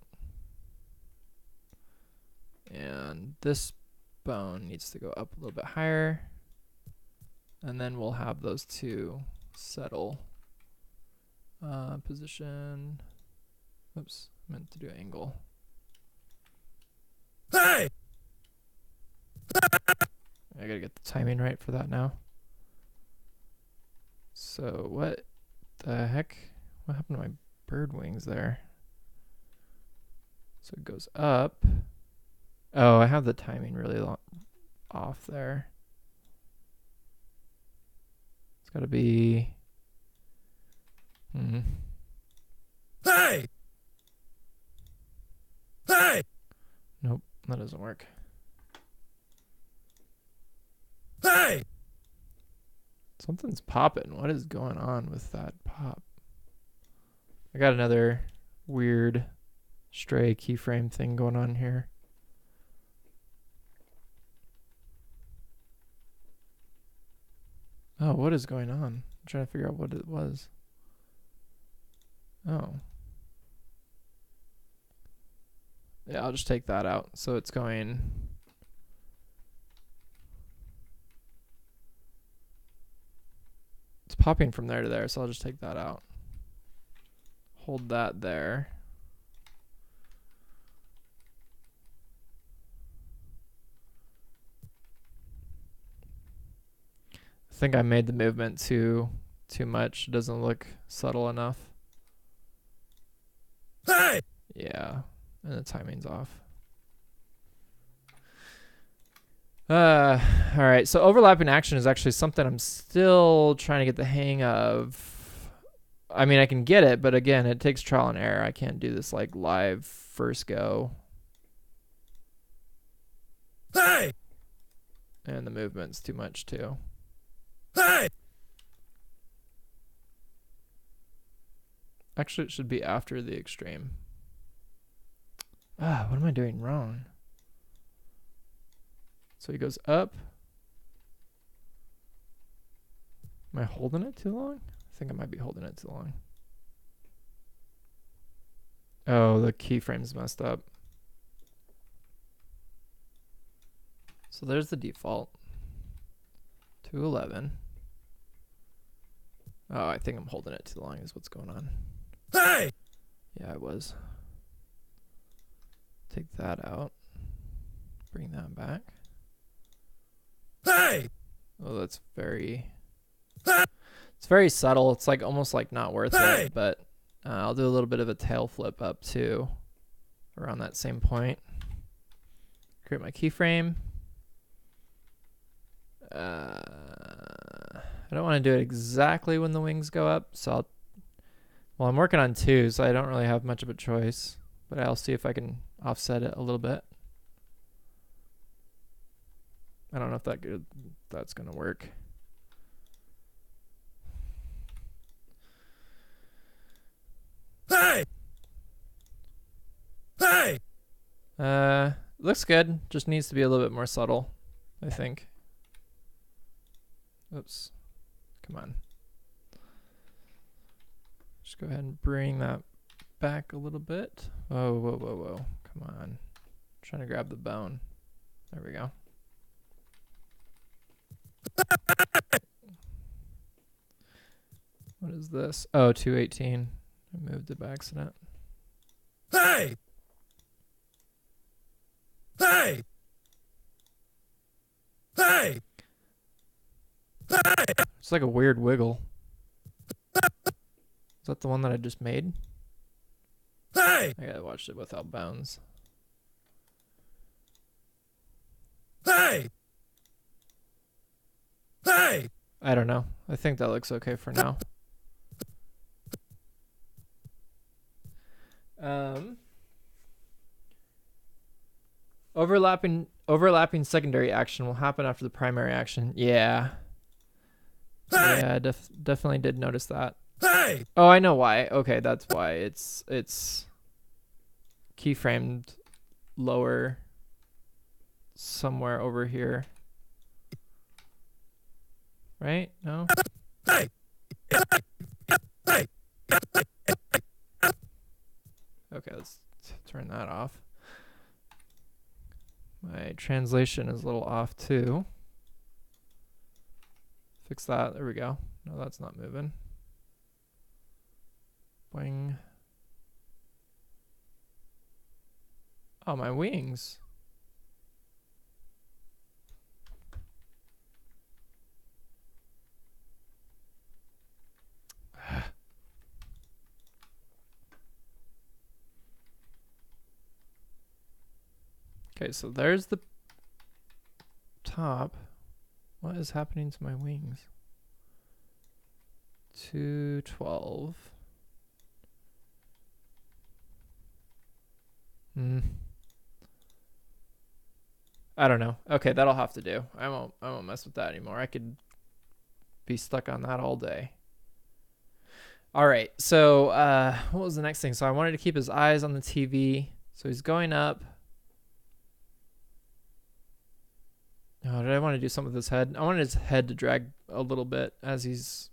And this bone needs to go up a little bit higher. And then we'll have those two settle. Position. Oops, I meant to do angle. Hey! I gotta get the timing right for that now. So what the heck? What happened to my bird wings there? So it goes up. Oh, I have the timing really off there. It's gotta be... Hey! Hey! Nope, that doesn't work. Hey! Something's popping. What is going on with that pop? I got another weird stray keyframe thing going on here. Oh, what is going on? I'm trying to figure out what it was. Oh. Yeah, I'll just take that out. So it's going... It's popping from there to there, so I'll just take that out. Hold that there. I think I made the movement too much. It doesn't look subtle enough. Hey! Yeah, and the timing's off. All right, so overlapping action is actually something I'm still trying to get the hang of. I mean, I can get it, but again, it takes trial and error. I can't do this like live first go. Hey! And the movement's too much too. Hey! Actually, it should be after the extreme. What am I doing wrong? So he goes up. Am I holding it too long? I think I might be holding it too long. Oh, the keyframe's messed up. So there's the default. 211. Oh, I think I'm holding it too long is what's going on. Hey! Yeah, I was. Take that out. Bring that back. Hey! Oh, that's very... It's very subtle. It's like almost like not worth it, but I'll do a little bit of a tail flip up too around that same point. Create my keyframe. I don't want to do it exactly when the wings go up, so well, I'm working on 2, so I don't really have much of a choice, but I'll see if I can offset it a little bit. I don't know if that's going to work. Hey! Hey! Looks good. Just needs to be a little bit more subtle, I think. Oops. Come on. Just go ahead and bring that back a little bit. Whoa, whoa, whoa, whoa. Come on. I'm trying to grab the bone. There we go. What is this? Oh, 218. I moved it by accident. Hey! Hey! Hey! It's like a weird wiggle. Is that the one that I just made? Hey! I gotta watch it without bounds. Hey! Hey! I don't know. I think that looks okay for now. Overlapping secondary action will happen after the primary action. Yeah. Yeah, definitely did notice that. Hey! Oh, I know why. Okay, that's why. It's keyframed lower somewhere over here. Right? No? Hey! Hey! turn that off. My translation is a little off too. Fix that. There we go. No, that's not moving. Boing. Oh, my wings. Okay, so there's the top. What is happening to my wings? 212. I don't know. Okay, that'll have to do. I won't mess with that anymore. I could be stuck on that all day. All right. So, what was the next thing? So I wanted to keep his eyes on the TV. So he's going up. Oh, did I want to do something with his head? I wanted his head to drag a little bit as he's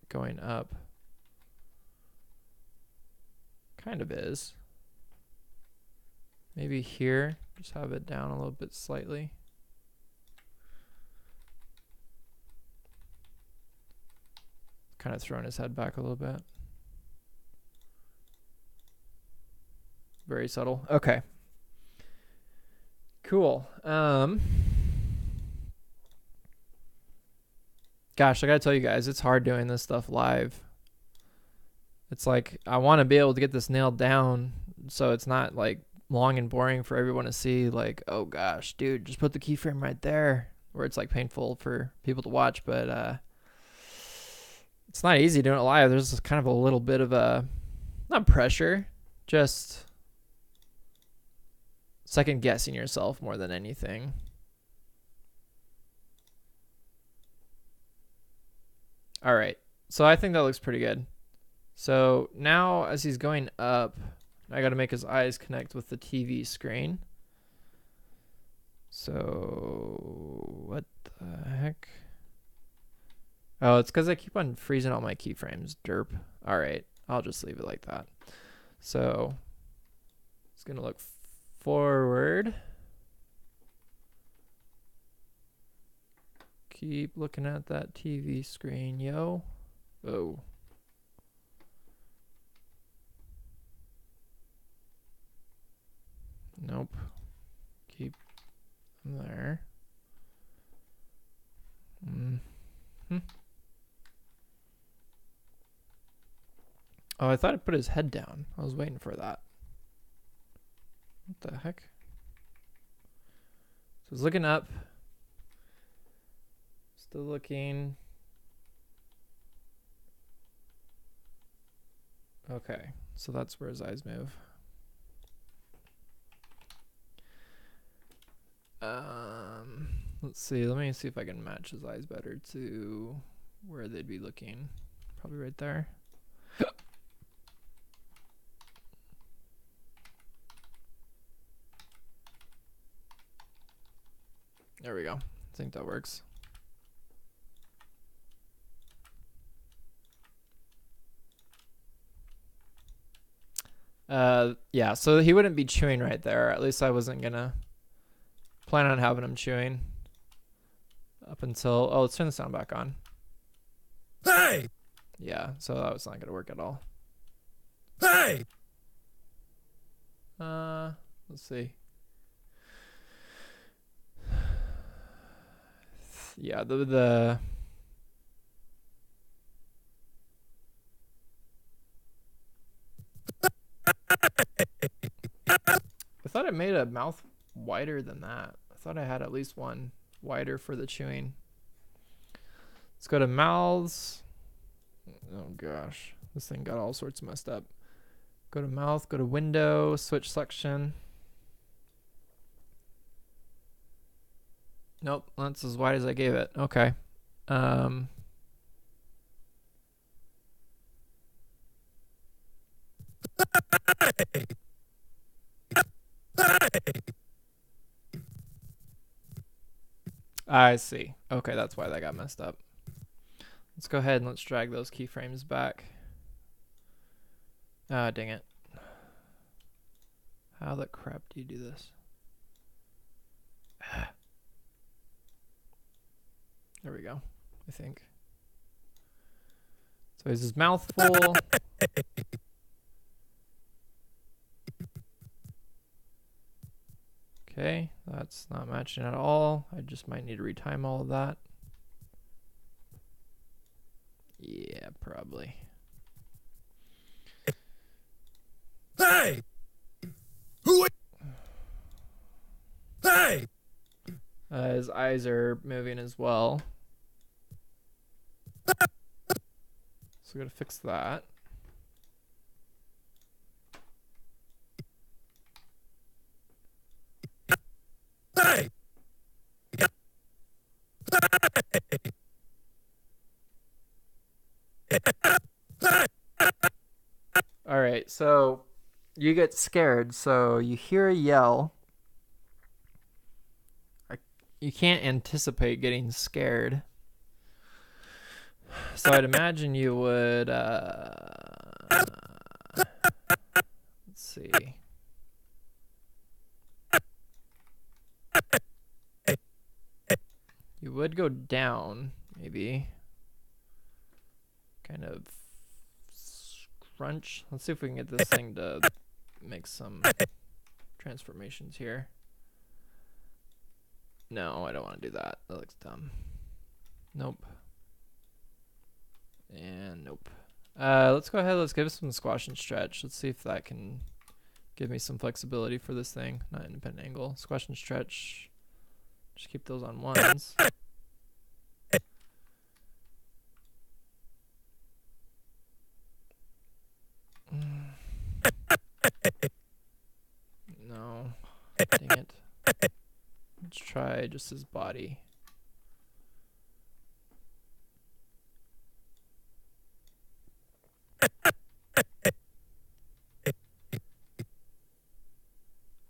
going up. Kind of is. Maybe here, just have it down a little bit slightly. Kind of throwing his head back a little bit. Very subtle. Okay. Cool. Gosh, I gotta tell you guys, it's hard doing this stuff live. It's like, I want to be able to get this nailed down so it's not like long and boring for everyone to see, like, oh gosh, dude, just put the keyframe right there, where it's like painful for people to watch. But it's not easy doing it live. There's kind of a little bit of not pressure, just second guessing yourself more than anything. All right, so I think that looks pretty good. So now as he's going up, I got to make his eyes connect with the TV screen. So what the heck? Oh, it's because I keep on freezing all my keyframes. Derp. All right, I'll just leave it like that. So it's going to look forward. Keep looking at that TV screen, yo. Oh. Nope. Keep them there. Oh, I thought I put his head down. I was waiting for that. What the heck? So he's looking up. Still looking. Okay, so that's where his eyes move. Let's see. Let me see if I can match his eyes better to where they'd be looking. Probably right there. There we go. I think that works. Yeah, so he wouldn't be chewing right there. At least I wasn't gonna plan on having him chewing up until, oh, let's turn the sound back on. Hey! Yeah, so that was not gonna work at all. Hey! Let's see. Yeah, the I thought it made a mouth wider than that. I thought I had at least one wider for the chewing. Let's go to mouths. Oh gosh, this thing got all sorts messed up. Go to mouth, go to window, switch selection. Nope, that's as wide as I gave it. Okay. I see. Okay, that's why that got messed up. Let's go ahead and let's drag those keyframes back. Ah, dang it. How the crap do you do this? There we go, I think. So is his mouth full? Okay, that's not matching at all. I just might need to retime all of that. Yeah, probably. Hey! Who? Hey! His eyes are moving as well. So we gotta fix that. Hey! All right, so you get scared, so you hear a yell. You can't anticipate getting scared. So I'd imagine you would, let's see. You would go down, maybe. Kind of scrunch. Let's see if we can get this thing to make some transformations here. No, I don't want to do that. That looks dumb. Nope. And nope. Let's go ahead. Let's give it some squash and stretch. Let's see if that can give me some flexibility for this thing. Not independent angle. Squash and stretch. Just keep those on ones. No. Dang it. Let's try just his body.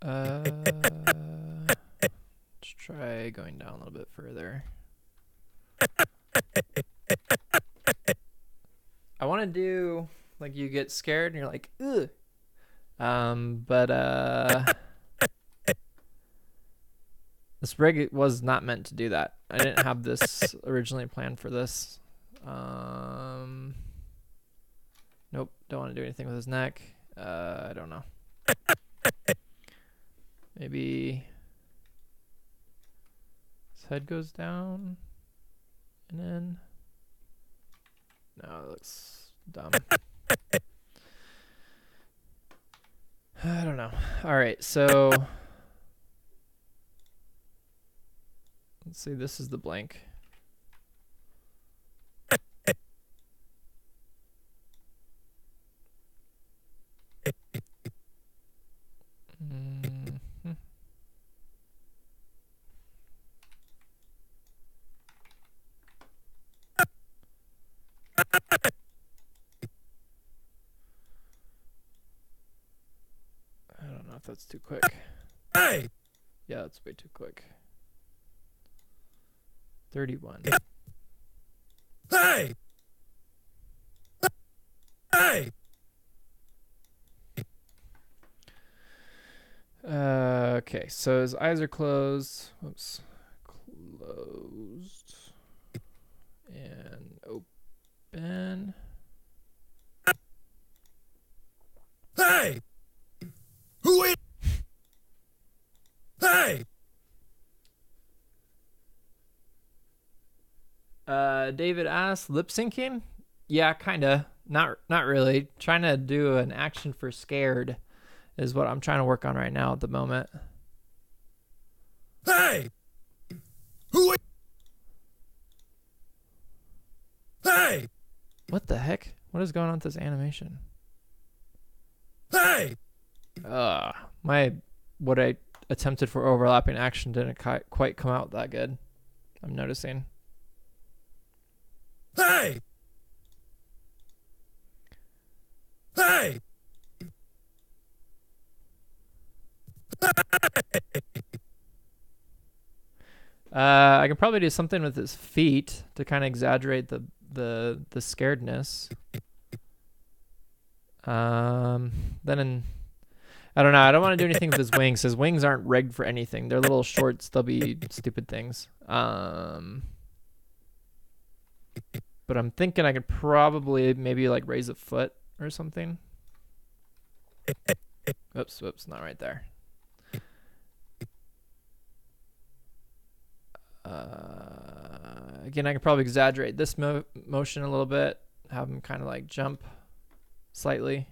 Let's try going down a little bit further. I want to do like you get scared and you're like, ugh. This rig was not meant to do that. I didn't have this originally planned for this. Nope, don't want to do anything with his neck. I don't know. Maybe his head goes down and then. No, it looks dumb. I don't know. All right, so let's see. This is the blank. I don't know if that's too quick. Hey! Yeah, that's way too quick. 31. Hey! Hey! Okay, so his eyes are closed. Oops. Closed. And open. Hey! Who is? Hey! David asks, lip syncing? Yeah, kinda. Not really. Trying to do an action for scared is what I'm trying to work on right now at the moment. Hey! Who is? Hey! What the heck? What is going on with this animation? Hey! What I attempted for overlapping action didn't quite come out that good. I'm noticing. Hey! Hey! I can probably do something with his feet to kind of exaggerate the scaredness. I don't know. I don't want to do anything with his wings. His wings aren't rigged for anything. They're little short, stubby, stupid things. But I'm thinking I could probably maybe like raise a foot or something. Oops, not right there. Again, I could probably exaggerate this motion a little bit. Have him kind of like jump slightly.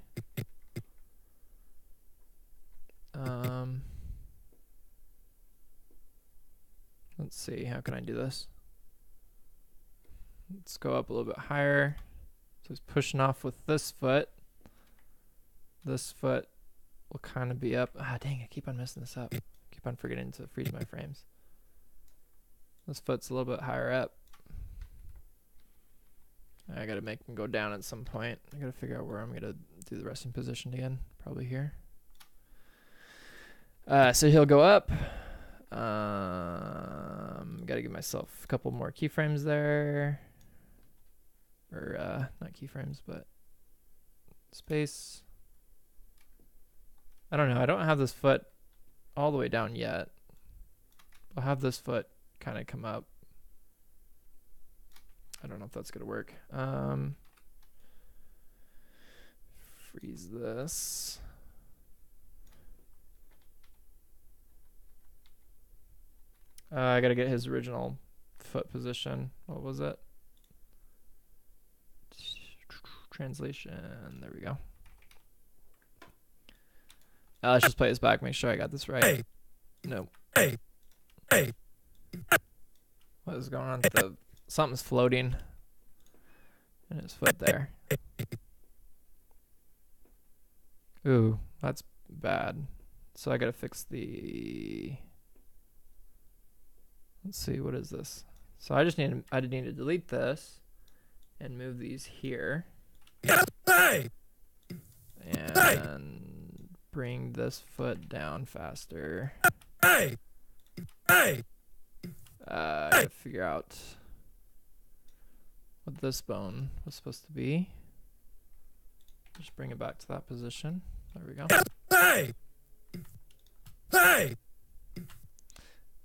Let's see, how can I do this? Let's go up a little bit higher. So he's pushing off with this foot. This foot will kind of be up. Ah, dang, I keep on messing this up. Keep on forgetting to freeze my frames. This foot's a little bit higher up. I gotta make him go down at some point. I gotta figure out where I'm gonna do the resting position again. Probably here. So he'll go up. Gotta give myself a couple more keyframes there. Or not keyframes, but space. I don't know. I don't have this foot all the way down yet. I'll have this foot kind of come up. I don't know if that's gonna work. Freeze this. I gotta get his original foot position. What was it? Translation. There we go. Let's just play this back. Make sure I got this right. No. What is going on? Something's floating in his foot there. Ooh, that's bad. So I gotta fix the. Let's see, what is this? So I need to delete this and move these here. And bring this foot down faster. I gotta figure out what this bone was supposed to be. Just bring it back to that position. There we go.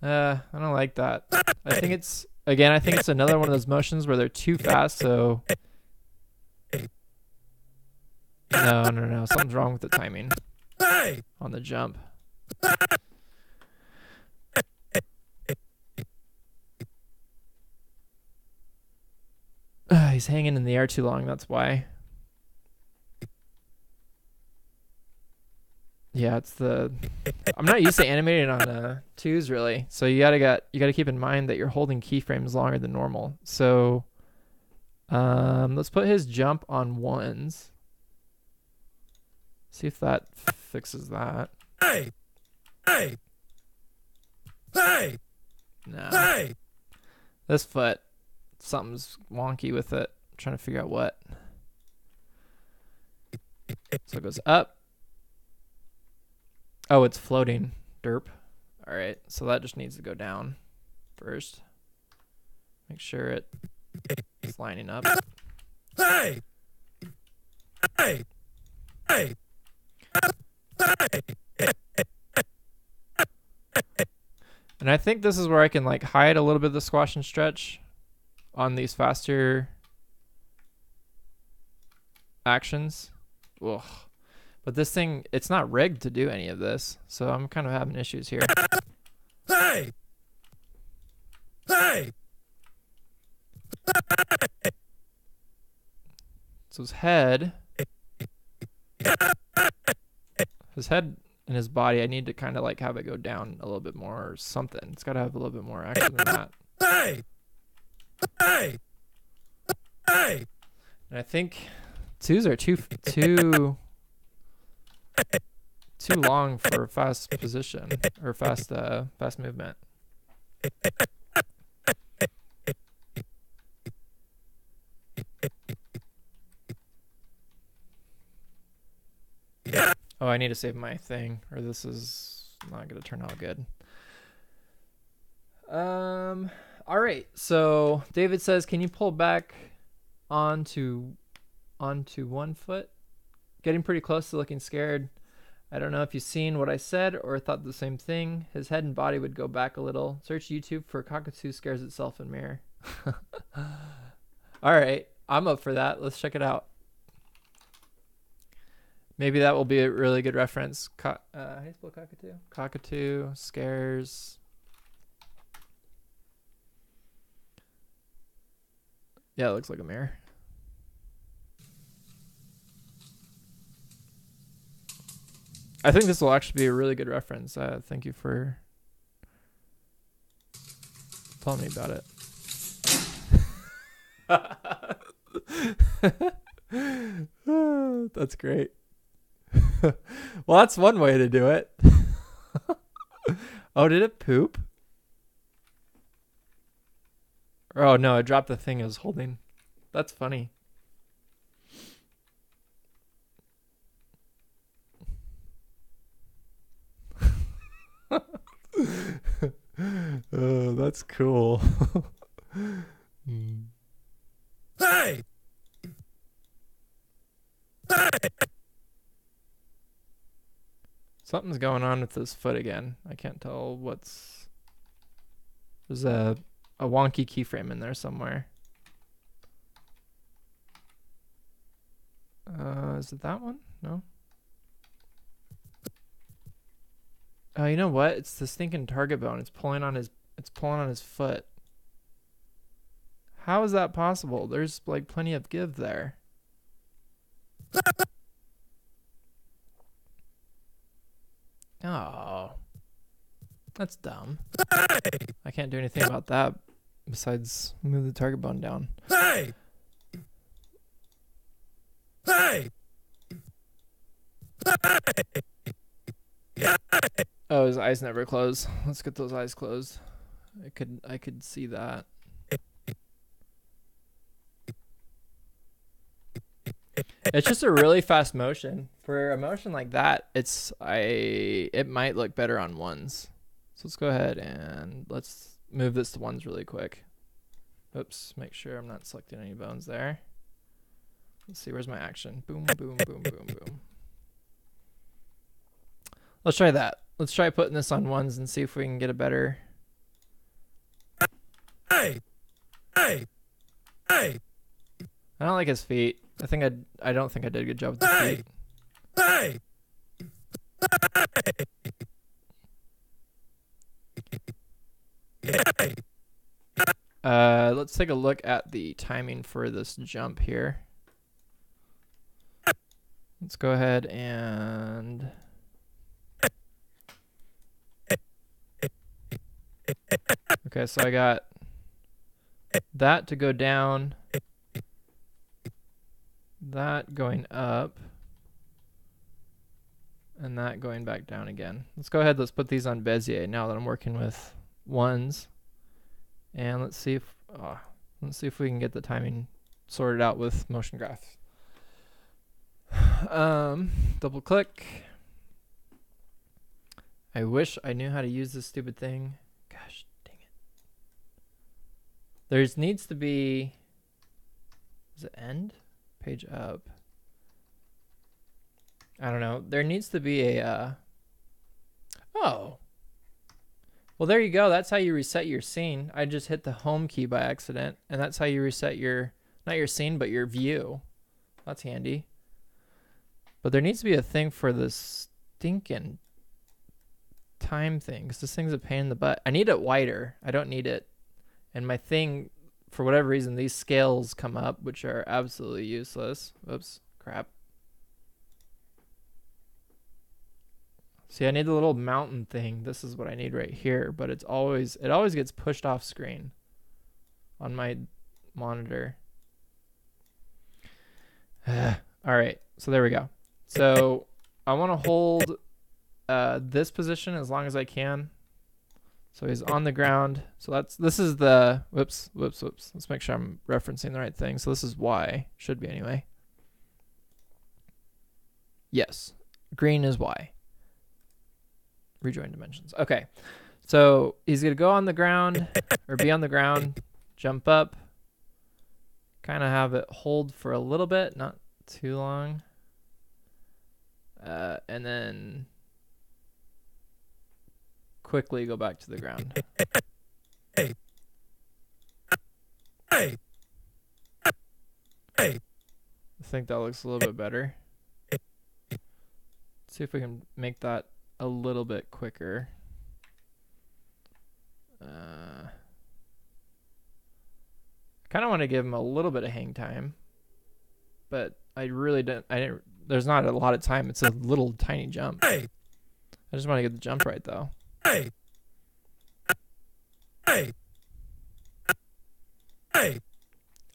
I don't like that. I think it's another one of those motions where they're too fast, so no. Something's wrong with the timing on the jump. He's hanging in the air too long, that's why. Yeah, I'm not used to animating on twos really, so you gotta keep in mind that you're holding keyframes longer than normal. So let's put his jump on ones. See if that fixes that. No. This foot, something's wonky with it. I'm trying to figure out what. So it goes up. Oh, it's floating. Derp. All right, so that just needs to go down first. Make sure it's lining up. And I think this is where I can like hide a little bit of the squash and stretch on these faster actions. Ugh. But this thing, it's not rigged to do any of this, so I'm kind of having issues here. So his head and his body, I need to kind of like have it go down a little bit more or something. It's got to have a little bit more action than that. And I think twos are too long for a fast position or fast movement. Oh, I need to save my thing, or this is not going to turn out good. All right. So David says, can you pull back onto 1 foot? Getting pretty close to looking scared. I don't know if you've seen what I said or thought the same thing. His head and body would go back a little. Search YouTube for cockatoo scares itself in mirror. All right. I'm up for that. Let's check it out. Maybe that will be a really good reference. How do you spell cockatoo? Cockatoo scares. Yeah, it looks like a mirror. I think this will actually be a really good reference. Thank you for telling me about it. That's great. Well, that's one way to do it. Oh, did it poop? Oh, no, it dropped the thing it was holding. That's funny. Oh, that's cool. Hey! Something's going on with this foot again. I can't tell what's... There's a wonky keyframe in there somewhere. Is it that one? No. Oh, you know what? It's the stinking target bone. It's pulling on his foot. How is that possible? There's like plenty of give there. Oh. That's dumb. I can't do anything about that besides move the target bone down. Hey! Hey! Oh, his eyes never close. Let's get those eyes closed. I could see that. It's just a really fast motion. For a motion like that, it might look better on ones. So let's go ahead and let's move this to ones really quick. Oops, make sure I'm not selecting any bones there. Let's see, where's my action? Boom, boom, boom, boom, boom. Let's try that. Let's try putting this on ones and see if we can get a better... Hey! Hey! Hey! I don't like his feet. I don't think I did a good job with the feet. Hey! Let's take a look at the timing for this jump here. Let's go ahead and... Okay, so I got that to go down, that going up, and that going back down again. Let's go ahead, let's put these on Bezier now that I'm working with ones. And let's see if we can get the timing sorted out with motion graphs. Double click. I wish I knew how to use this stupid thing. Gosh dang it. There needs to be... Does it end? Page up. I don't know. There needs to be a... Oh. Well, there you go. That's how you reset your scene. I just hit the home key by accident. And that's how you reset your... Not your scene, but your view. That's handy. But there needs to be a thing for this stinking time thing, because this thing's a pain in the butt. I need it wider. I don't need it. And my thing, for whatever reason, these scales come up, which are absolutely useless. Oops, crap. See, I need the little mountain thing. This is what I need right here, but it always gets pushed off screen on my monitor. All right, so there we go. So I want to hold this position as long as I can. So he's on the ground. So this is the, whoops. Let's make sure I'm referencing the right thing. So this is Y, should be anyway. Yes, green is Y. Rejoin dimensions. Okay, so he's gonna go on the ground or be on the ground, jump up, kind of have it hold for a little bit, not too long. And then quickly go back to the ground. I think that looks a little bit better. Let's see if we can make that a little bit quicker. Kind of want to give him a little bit of hang time, but I really don't. There's not a lot of time. It's a little tiny jump. I just want to get the jump right though. I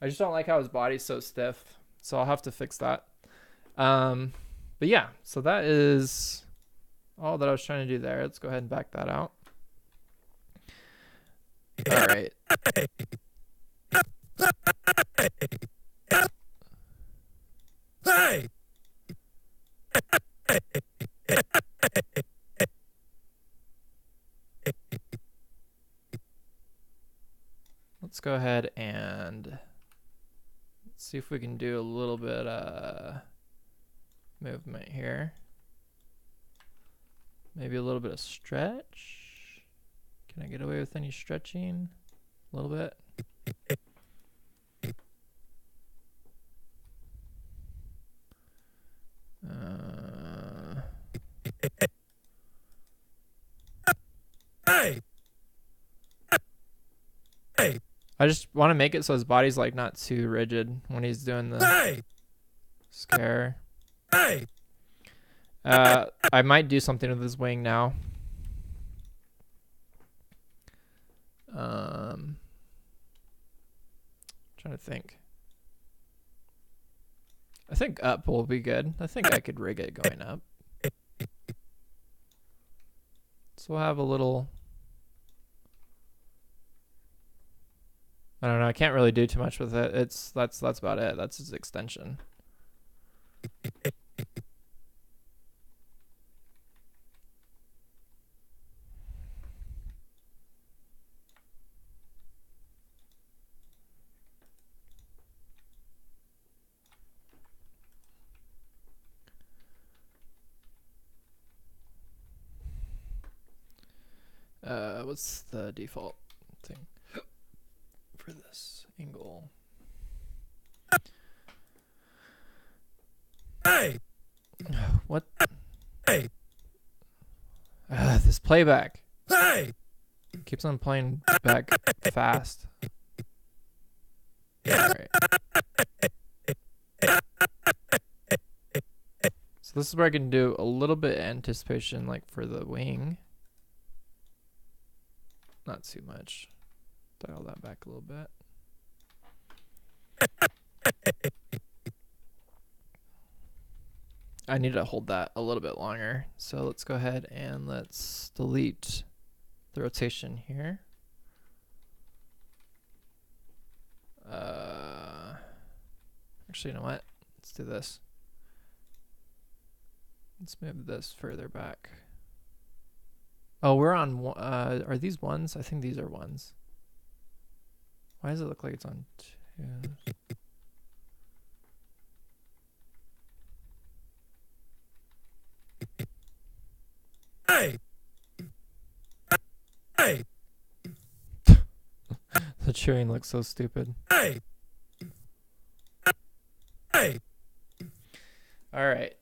just don't like how his body's so stiff, so I'll have to fix that. But yeah, so that is all that I was trying to do there. Let's go ahead and back that out. All right. Let's go ahead and see if we can do a little bit movement here. Maybe a little bit of stretch. Can I get away with any stretching? A little bit. I just want to make it so his body's like not too rigid when he's doing the scare. I might do something with his wing now. Trying to think. I think up will be good. I think I could rig it going up. So we'll have a little. I don't know. I can't really do too much with it. That's about it. That's his extension. What's the default thing for this angle? What? This playback keeps on playing back fast. All right. So this is where I can do a little bit of anticipation, like for the wing. Not too much. Dial that back a little bit. I need to hold that a little bit longer. So let's go ahead and let's delete the rotation here. Actually, you know what? Let's do this. Let's move this further back. Oh, we're on, are these ones? I think these are ones. Why does it look like it's on two? The chewing looks so stupid. All right.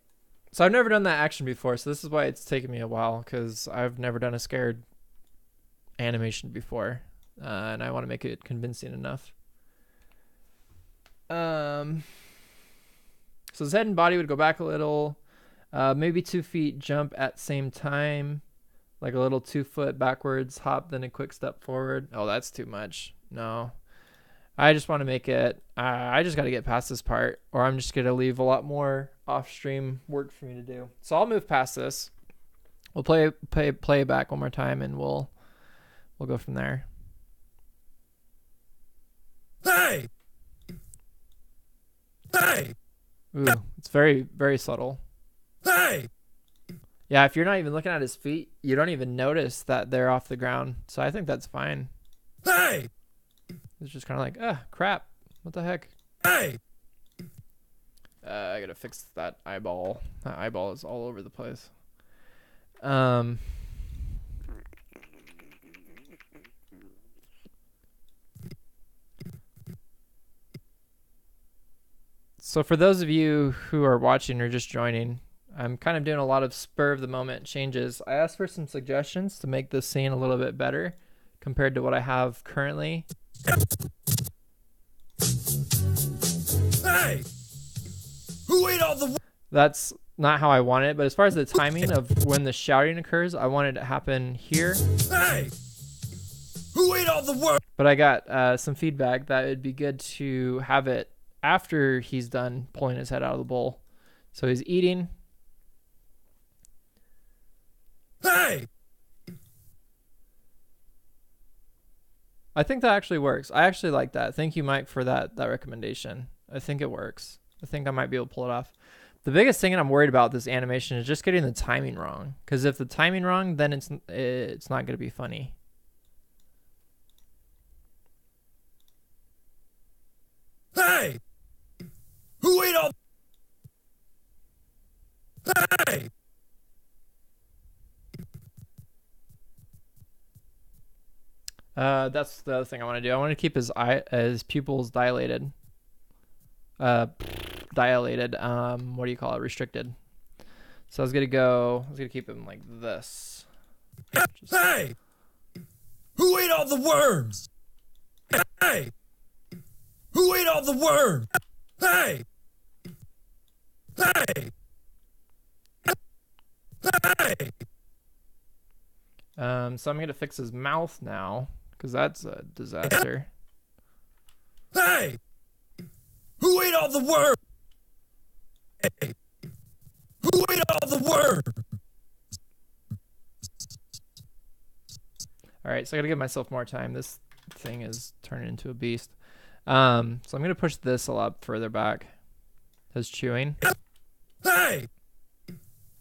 So I've never done that action before, so this is why it's taken me a while, because I've never done a scared animation before, and I want to make it convincing enough. So his head and body would go back a little, maybe 2 feet jump at same time, like a little 2 foot backwards hop, then a quick step forward. Oh, that's too much. No. I just want to make it, I just got to get past this part, or I'm just going to leave a lot more off-stream work for me to do. So I'll move past this. We'll play it back one more time, and we'll go from there. Ooh, it's very, very subtle. Yeah, if you're not even looking at his feet, you don't even notice that they're off the ground. So I think that's fine. It's just kind of like, crap. What the heck? I gotta fix that eyeball. That eyeball is all over the place. So for those of you who are watching or just joining, I'm kind of doing a lot of spur of the moment changes. I asked for some suggestions to make this scene a little bit better compared to what I have currently. Hey! Who ate all the... That's not how I want it, but as far as the timing of when the shouting occurs, I want it to happen here. Hey! Who ate all the worms? But I got some feedback that it'd be good to have it after he's done pulling his head out of the bowl. So he's eating. Hey! I think that actually works. I actually like that. Thank you, Mike, for that recommendation. I think it works. I think I might be able to pull it off. The biggest thing that I'm worried about this animation is just getting the timing wrong. Because if the timing wrong, then it's not going to be funny. Hey! Who ate all... Hey! That's the other thing I want to do. I want to keep his pupils dilated. What do you call it? Restricted. So I was gonna keep him like this. Hey! Who ate all the worms? Hey! Who ate all the worms? Hey! Hey! Hey! So I'm gonna fix his mouth now because that's a disaster. Hey! Who ate all the worms? Hey! Who ate all the worms? All right, so I gotta give myself more time. This thing is turning into a beast. So I'm gonna push this a lot further back. His chewing. Hey!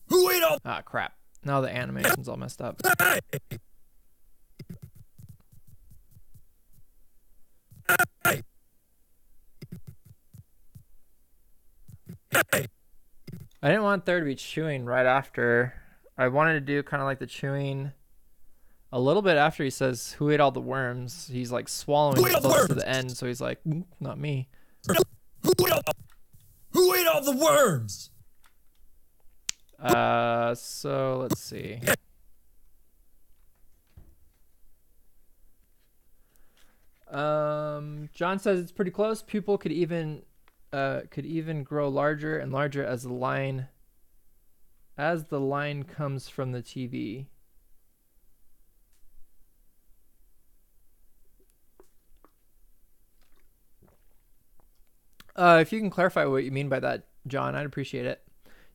Who ate all... Ah, crap. Now the animation's all messed up. Hey! Hey! Hey! I didn't want there to be chewing right after. I wanted to do kind of like the chewing a little bit after he says, "Who ate all the worms?" He's like swallowing it close to the end, so he's like, "Not me." Who ate all the worms? So let's see. John says it's pretty close. Pupil could even grow larger and larger as the line comes from the TV. If you can clarify what you mean by that, John, I'd appreciate it.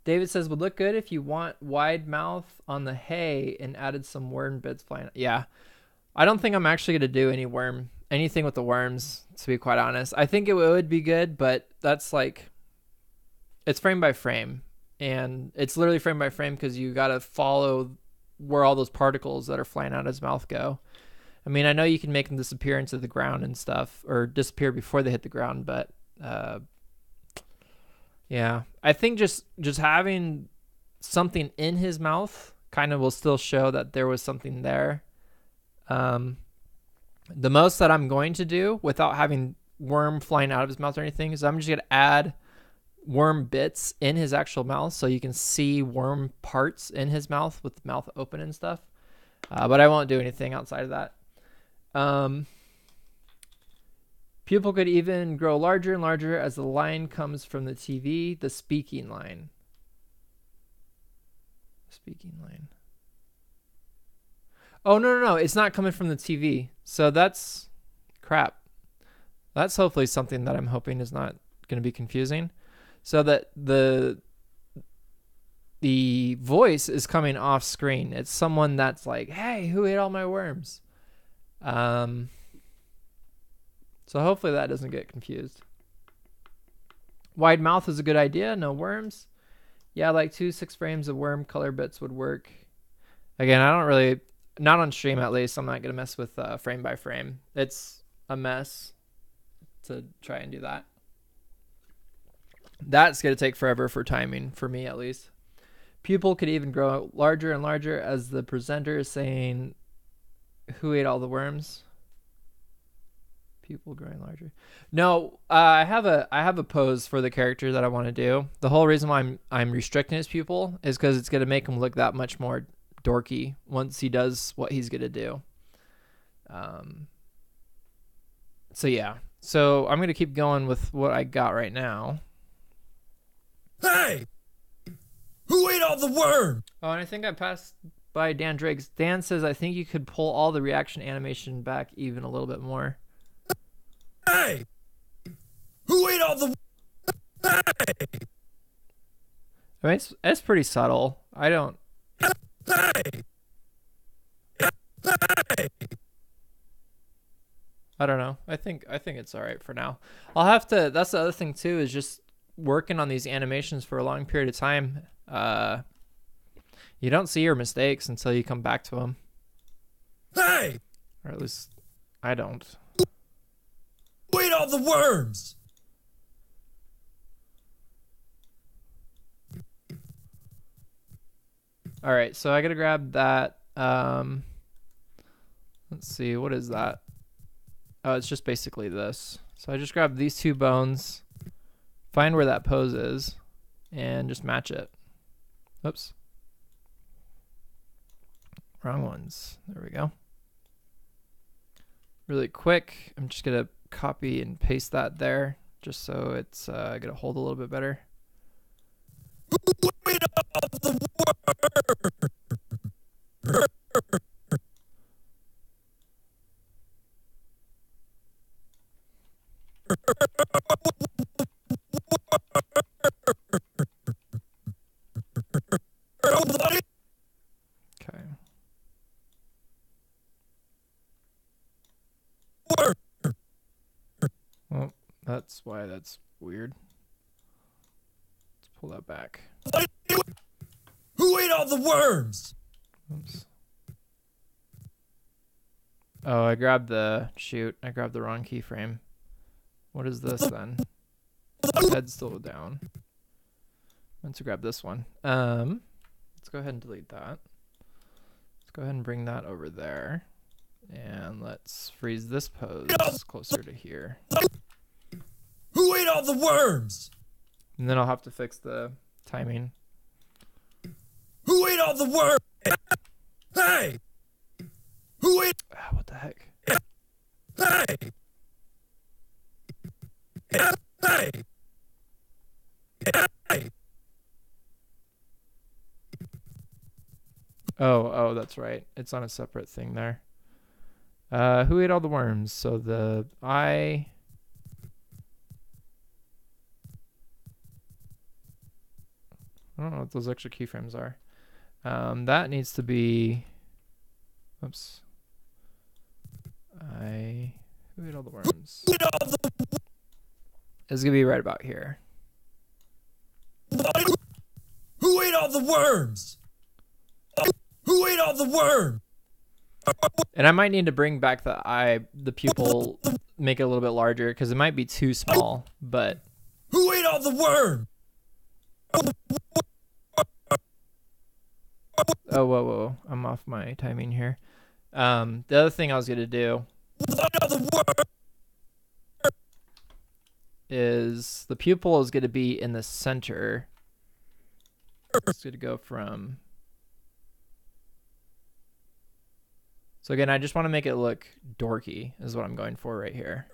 David says, would look good if you want wide mouth on the hay and added some worm bits flying. Yeah. I don't think I'm actually going to do anything with the worms, to be quite honest. I think it would be good, but that's like, it's frame by frame. And it's literally frame by frame because you got to follow where all those particles that are flying out of his mouth go. I mean, I know you can make them disappear into the ground and stuff, or disappear before they hit the ground, but yeah, I think just having something in his mouth kind of will still show that there was something there. The most that I'm going to do without having worm flying out of his mouth or anything is I'm just going to add worm bits in his actual mouth so you can see worm parts in his mouth with the mouth open and stuff. But I won't do anything outside of that. Pupil could even grow larger and larger as the line comes from the TV, the speaking line. Speaking line. Oh, no. It's not coming from the TV. So that's crap. That's hopefully something that I'm hoping is not going to be confusing. So that the voice is coming off screen. It's someone that's like, hey, who ate all my worms? So hopefully that doesn't get confused. Wide mouth is a good idea. No worms. Yeah, like 6 frames of worm color bits would work. Again, I don't really, not on stream at least, I'm not going to mess with frame by frame. It's a mess to try and do that. That's going to take forever for timing, for me at least. Pupil could even grow larger and larger as the presenter is saying, who ate all the worms? Pupil growing larger. No, I have a pose for the character that I want to do. The whole reason why I'm restricting his pupil is because it's going to make him look that much more dorky once he does what he's going to do. So yeah. So I'm going to keep going with what I got right now. Hey! Who ate all the worm? Oh, and I think I passed by Dan Driggs. Dan says, I think you could pull all the reaction animation back even a little bit more. Hey! Who ate all the... Hey! I mean, it's pretty subtle. I don't... Hey! Hey! I don't know. I think it's all right for now. I'll have to... That's the other thing, too, is just working on these animations for a long period of time. You don't see your mistakes until you come back to them. Hey! Or at least I don't. Who ate all the worms? All right, so I got to grab that. Let's see. What is that? Oh, it's just basically this. So I just grab these two bones, find where that pose is, and just match it. Oops. Wrong ones. There we go. Really quick, I'm just going to copy and paste that there just so it's going to hold a little bit better. Who ate all the worms? Okay. Well, that's why that's weird. Let's pull that back. Who ate all the worms? Oops. Oh, I grabbed the... Shoot, I grabbed the wrong keyframe. What is this then? His head's still down. Let's grab this one. Let's go ahead and delete that. Let's go ahead and bring that over there. And let's freeze this pose closer to here. Who ate all the worms? And then I'll have to fix the timing. Who ate all the worms? Hey! Who ate... What the heck? Hey! Hey! Hey! Oh, that's right. It's on a separate thing there. Who ate all the worms? So the I don't know what those extra keyframes are. That needs to be... Oops. Who ate all the worms? It's going to be right about here. Who ate all the worms? Who ate all the worms? And I might need to bring back the pupil, make it a little bit larger because it might be too small, but... Who ate all the worms? Oh, whoa. I'm off my timing here. The other thing I was going to do is the pupil is going to be in the center. It's going to go from... So again, I just want to make it look dorky is what I'm going for right here.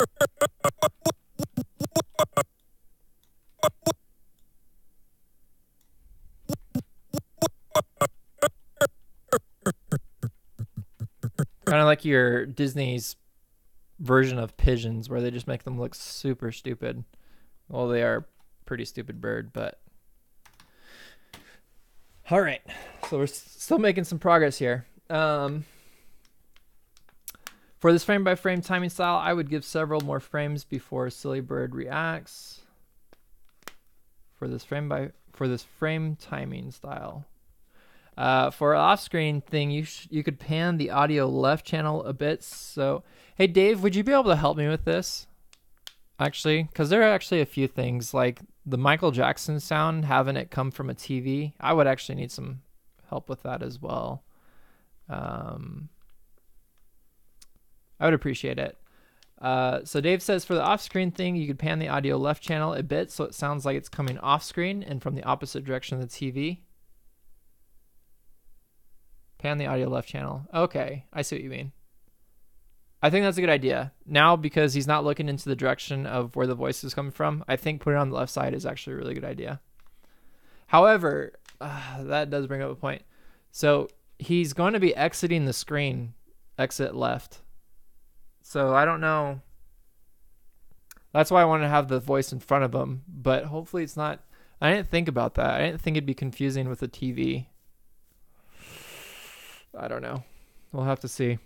Kind of like your Disney's version of pigeons where they just make them look super stupid. Well, they are a pretty stupid bird, but... All right. So we're still making some progress here. For this frame-by-frame timing style, I would give several more frames before Silly Bird reacts. For this frame timing style. For off-screen thing, you could pan the audio left channel a bit. So, hey Dave, would you be able to help me with this? Actually, because there are actually a few things like the Michael Jackson sound, having it come from a TV, I would actually need some help with that as well. I would appreciate it. So Dave says, for the off-screen thing, you could pan the audio left channel a bit so it sounds like it's coming off-screen and from the opposite direction of the TV. Pan the audio left channel. Okay, I see what you mean. I think that's a good idea. Now, because he's not looking into the direction of where the voice is coming from, I think putting it on the left side is actually a really good idea. However, that does bring up a point. So he's going to be exiting the screen, exit left. So I don't know. That's why I want to have the voice in front of him, but hopefully it's not. I didn't think about that. I didn't think it'd be confusing with the TV. I don't know. We'll have to see.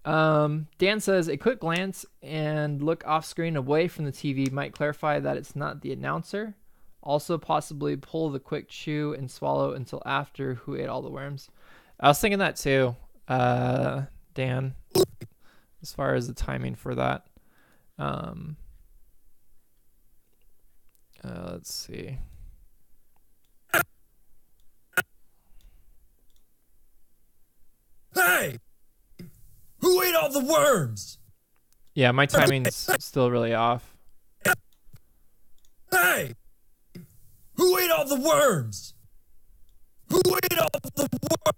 Dan says, a quick glance and look off screen away from the TV might clarify that it's not the announcer. Also possibly pull the quick chew and swallow until after Who Ate All the Worms. I was thinking that too, Dan, as far as the timing for that. Let's see. Hey! Who ate all the worms? Yeah, my timing's still really off. Hey! Who ate all the worms? Who ate all the worms?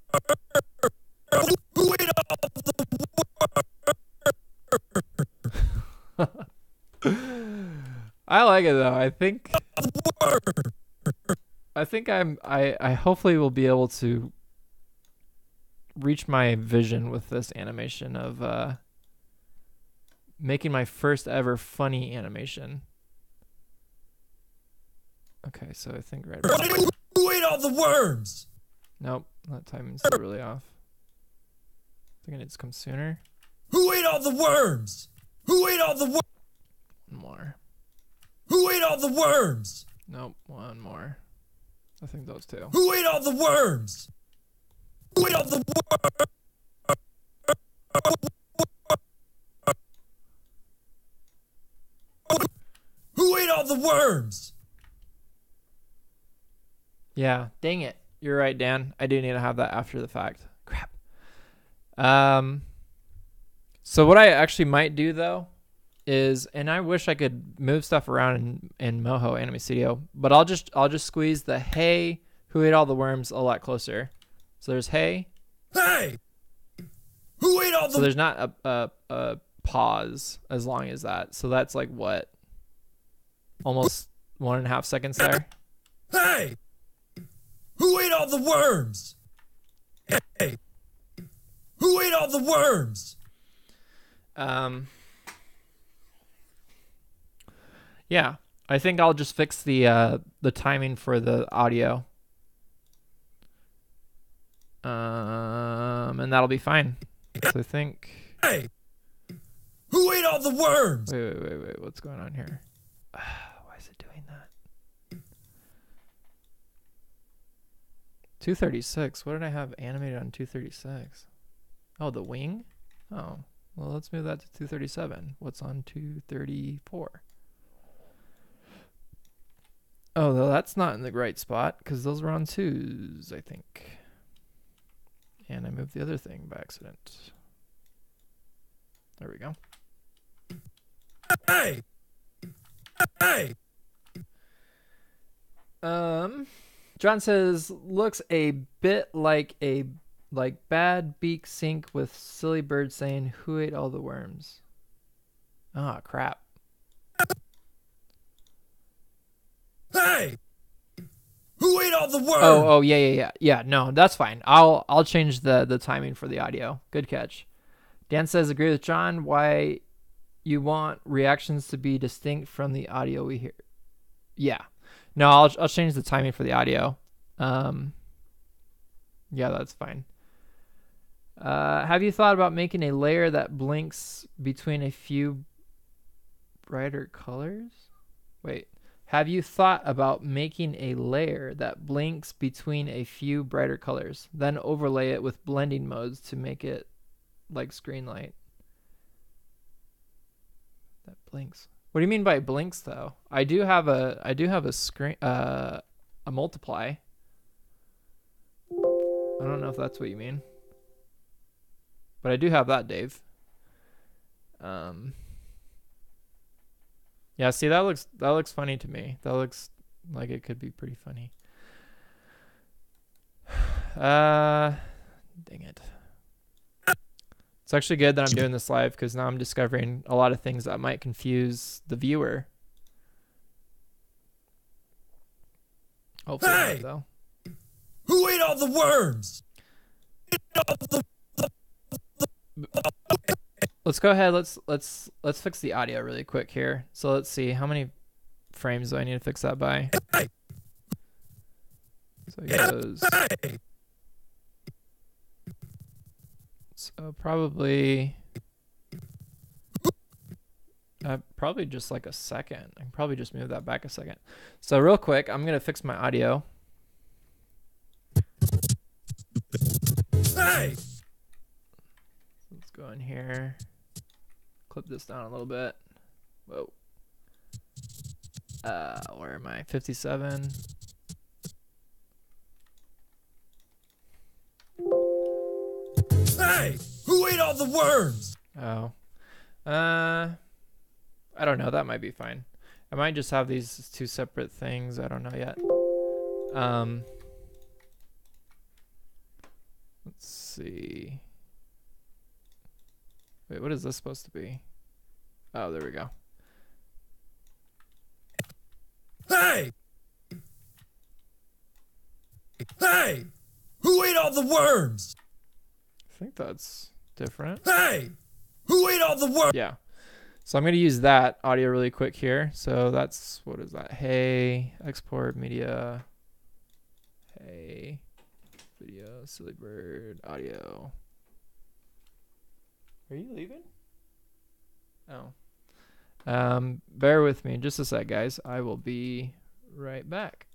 Who ate all the worms? I like it though. I hopefully will be able to reach my vision with this animation of making my first ever funny animation. Okay, so I think right about Who ate all the worms? Nope, that timing's still really off. I think I need to come sooner. Who ate all the worms? Who ate all the worms? One more. Who ate all the worms? Nope, one more. I think those two. Who ate all the worms? Who ate all the worms? Who ate all the worms? Yeah, dang it. You're right, Dan. I do need to have that after the fact. Crap. So what I actually might do though is, and I wish I could move stuff around in Moho Anime Studio, but I'll just squeeze the hey, who ate all the worms a lot closer. So there's hey. Hey! Who ate all the So there's not a pause as long as that. So that's like what? Almost 1.5 seconds there. Hey! Who ate all the worms? Hey! Who ate all the worms? Yeah, I think I'll just fix the timing for the audio. And that'll be fine. So I think. Hey! Who ate all the worms? Wait. What's going on here? Why is it doing that? 236. What did I have animated on 236? Oh, the wing? Oh, well, let's move that to 237. What's on 234? Oh, well, that's not in the right spot because those were on 2s, I think. And I moved the other thing by accident. There we go. Hey! Hey! John says, looks a bit like bad beak sync with silly bird saying, who ate all the worms? Ah, crap. Hey! Who ate all the worms? Oh, yeah. No, that's fine. I'll change the timing for the audio. Good catch. Dan says, agree with John. Why you want reactions to be distinct from the audio we hear? Yeah. No, I'll change the timing for the audio. Yeah, that's fine. Have you thought about making a layer that blinks between a few brighter colors? Wait. Have you thought about making a layer that blinks between a few brighter colors, then overlay it with blending modes to make it like screen light? That blinks. What do you mean by blinks though? I do have a screen a multiply. I don't know if that's what you mean. But I do have that, Dave. Yeah, see that looks funny to me. That looks like it could be pretty funny. Dang it. It's actually good that I'm doing this live because now I'm discovering a lot of things that might confuse the viewer. Hopefully not, though. Who ate all the worms? Let's go ahead. Let's fix the audio really quick here. So let's see, how many frames do I need to fix that by? So it goes. So probably just like a second. I can probably just move that back a second. So real quick, I'm gonna fix my audio. Hey! Let's go in here. Clip this down a little bit. Whoa. Where am I? 57. Hey! Who ate all the worms? Oh. I don't know. That might be fine. I might just have these two separate things. I don't know yet. Let's see. Wait, what is this supposed to be? Oh, there we go. Hey! Hey! Who ate all the worms? I think that's different. Hey! Who ate all the worms? Yeah. So I'm going to use that audio really quick here. So that's, what is that? Hey, export media. Hey, video, silly bird, audio. Are you leaving? Oh. Bear with me just a sec, guys. I will be right back.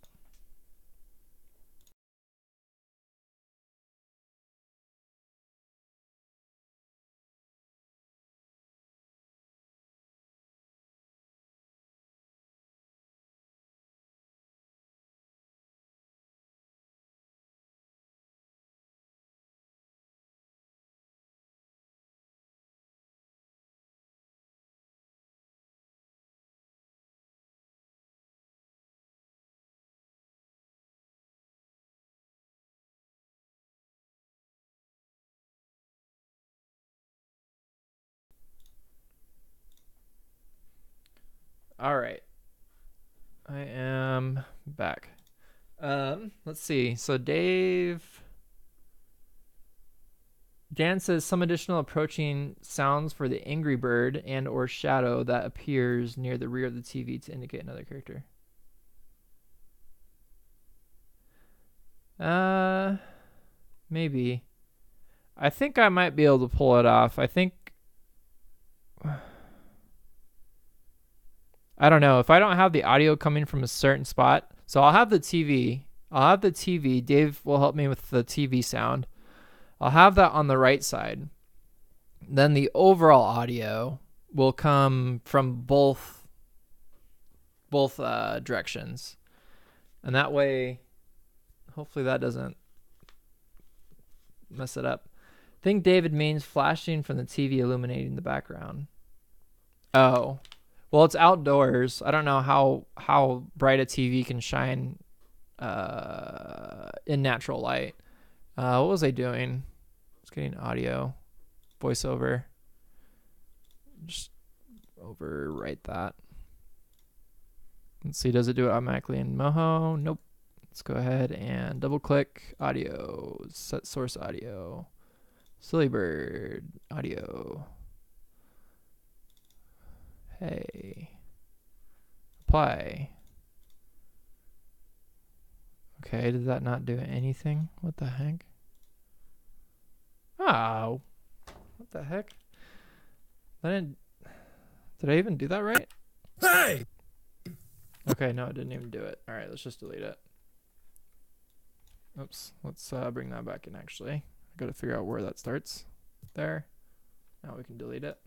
All right. I am back. Let's see. So Dan says some additional approaching sounds for the angry bird and or shadow that appears near the rear of the TV to indicate another character. Maybe. I think I might be able to pull it off. I think I don't know. If I don't have the audio coming from a certain spot, so I'll have the TV. Dave will help me with the TV sound. I'll have that on the right side. Then the overall audio will come from both directions. And that way, hopefully that doesn't mess it up. I think David means flashing from the TV illuminating the background. Oh. Well, it's outdoors. I don't know how bright a TV can shine in natural light. What was I doing? It's getting audio, voiceover. Just overwrite that. Let's see, does it do it automatically in Moho? Nope. Let's go ahead and double click audio, set source audio, Silly Bird audio. Hey, apply. Okay, did that not do anything? What the heck? Oh, what the heck? Did I even do that right? Hey! Okay, no, it didn't even do it. All right, let's just delete it. Oops, let's bring that back in actually. I gotta figure out where that starts. There. Now we can delete it.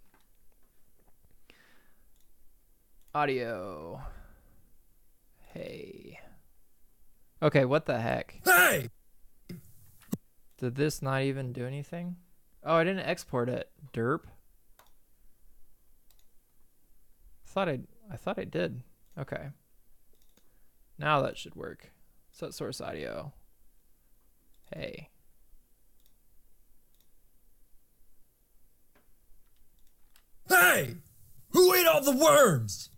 Audio. Hey. Okay, what the heck? Hey! Did this not even do anything? Oh, I didn't export it. Derp. I thought I did. Okay. Now that should work. Set source audio. Hey. Hey! Who ate all the worms?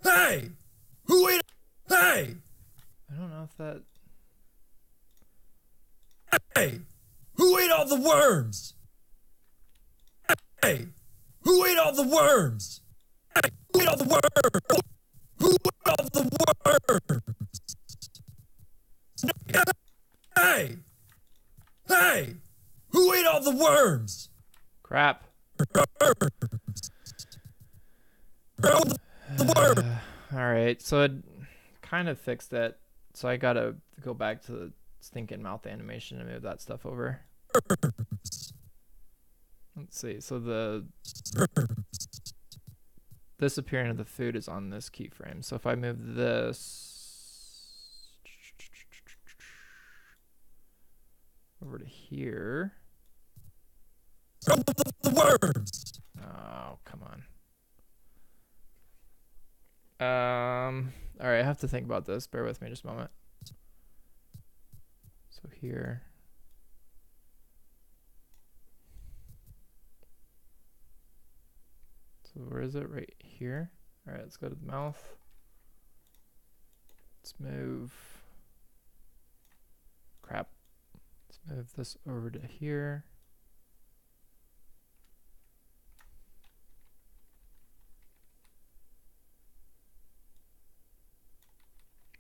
Hey! Who ate... Hey! I don't know if that... Hey! Who ate all the worms? Hey! Who ate all the worms? Hey! Who ate all the worms? Who ate all the worms? Hey! Hey! Who ate all the worms? Crap. Alright, so it kind of fixed it. So I gotta go back to the stinking mouth animation and move that stuff over. Let's see. So the disappearing of the food is on this keyframe. So if I move this over to here. The worms. Oh, come on. All right, I have to think about this. Bear with me just a moment. So here. So where is it? Right here. All right, let's go to the mouth. Let's move. Crap. Let's move this over to here.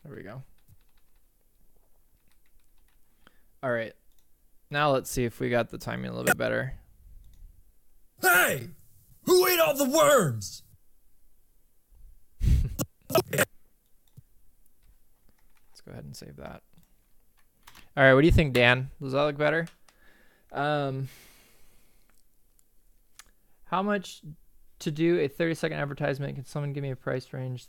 There we go. All right. Now let's see if we got the timing a little bit better. Hey! Who ate all the worms? Let's go ahead and save that. All right, what do you think, Dan? Does that look better? How much to do a 30-second advertisement? Can someone give me a price range?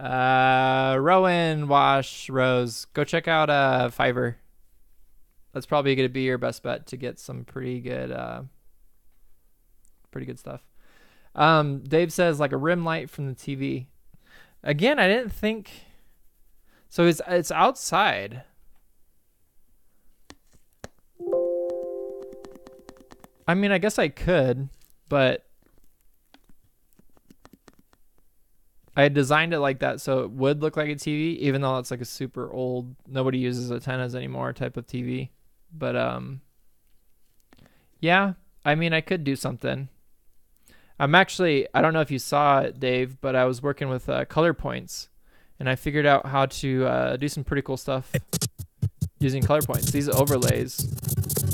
Rowan, Wash, Rose, go check out Fiverr. That's probably going to be your best bet to get some pretty good stuff. Dave says like a rim light from the TV. Again, I didn't think. So it's outside. I mean, I guess I could, but I designed it like that so it would look like a TV, even though it's like a super old, nobody uses antennas anymore type of TV. But yeah, I mean, I could do something. I don't know if you saw it, Dave, but I was working with color points, and I figured out how to do some pretty cool stuff using color points. These overlays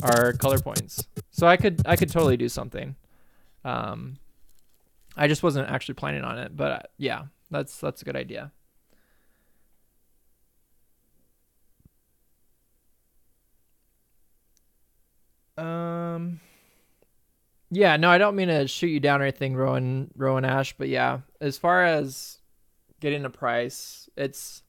are color points, so I could totally do something. I just wasn't actually planning on it, but yeah, that's a good idea. Yeah, no, I don't mean to shoot you down or anything, Rowan Ash, but yeah, as far as getting a price, it's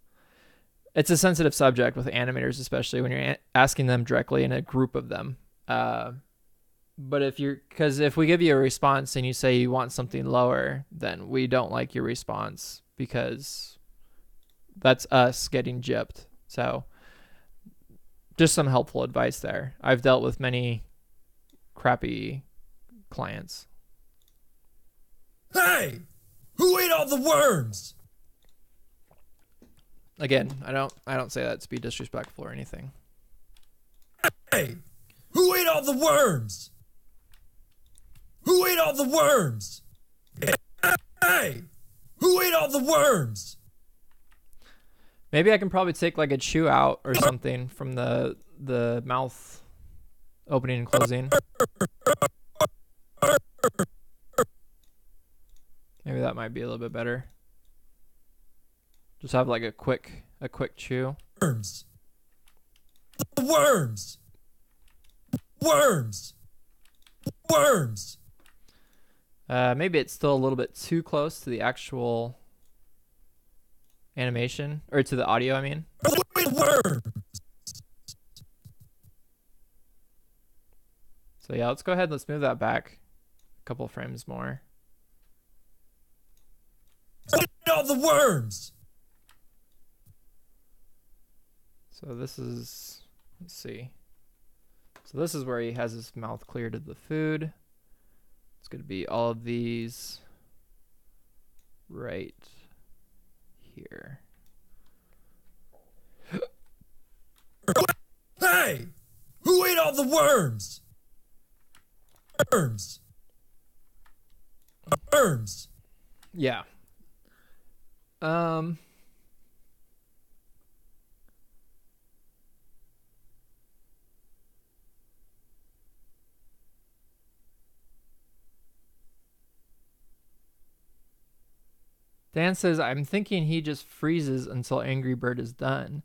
a sensitive subject with animators, especially when you're asking them directly in a group of them. But if we give you a response and you say you want something lower, then we don't like your response because that's us getting gypped. So just some helpful advice there. I've dealt with many crappy clients. Hey! Who ate all the worms? Again, I don't say that to be disrespectful or anything. Hey! Who ate all the worms? Who ate all the worms? Hey! Who ate all the worms? Maybe I can probably take like a chew out or something from the mouth opening and closing. Maybe that might be a little bit better. Just have like a quick chew. Worms. Worms. Worms. Worms. Maybe it's still a little bit too close to the actual animation, or to the audio, I mean. So yeah, let's go ahead and let's move that back a couple frames more. All the worms. So this is, let's see. So this is where he has his mouth cleared of the food. It's going to be all of these right here. Hey! Who ate all the worms? Worms. Worms. Yeah. Dan says, I'm thinking he just freezes until Angry Bird is done.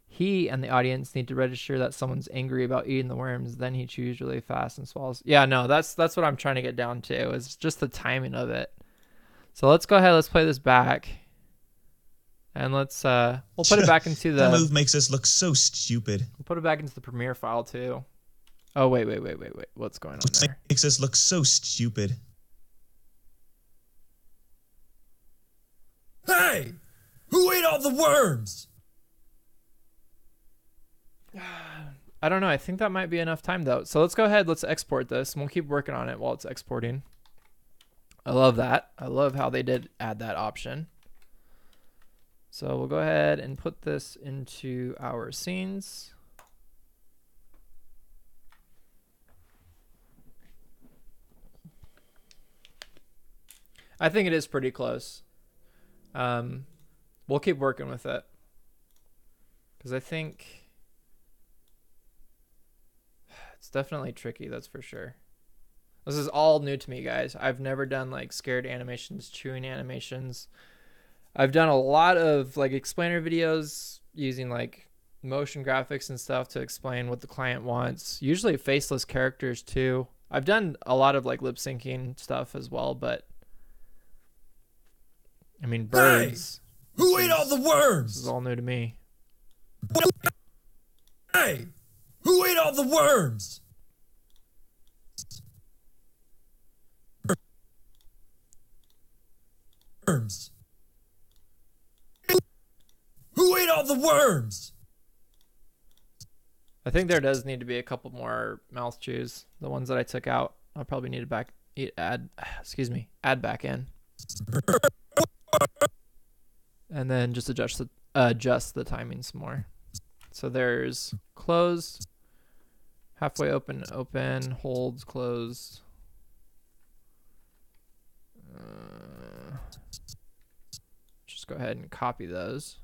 He and the audience need to register that someone's angry about eating the worms. Then he chews really fast and swallows. Yeah, no, that's what I'm trying to get down to. Is just the timing of it. So let's go ahead. Let's play this back. And let's we'll put it back into the. That move makes us look so stupid. We'll put it back into the Premiere file too. Oh wait. What's going on there? Makes us look so stupid. Hey! Who ate all the worms? I don't know. I think that might be enough time though. So let's go ahead. Let's export this, and we'll keep working on it while it's exporting. I love that. I love how they did add that option. So we'll go ahead and put this into our scenes. I think it is pretty close. We'll keep working with it, because I think it's definitely tricky, that's for sure. This is all new to me, guys. I've never done like scared animations, chewing animations. I've done a lot of like explainer videos using like motion graphics and stuff to explain what the client wants. Usually faceless characters too. I've done a lot of like lip syncing stuff as well, but I mean, birds. Hey, who ate all the worms? This is all new to me. Hey, who ate all the worms? Worms. Who ate all the worms? I think there does need to be a couple more mouth chews. The ones that I took out, I'll probably need to add back in. And then just adjust the timing some more. So there's close, halfway open, holds, close. Just go ahead and copy those.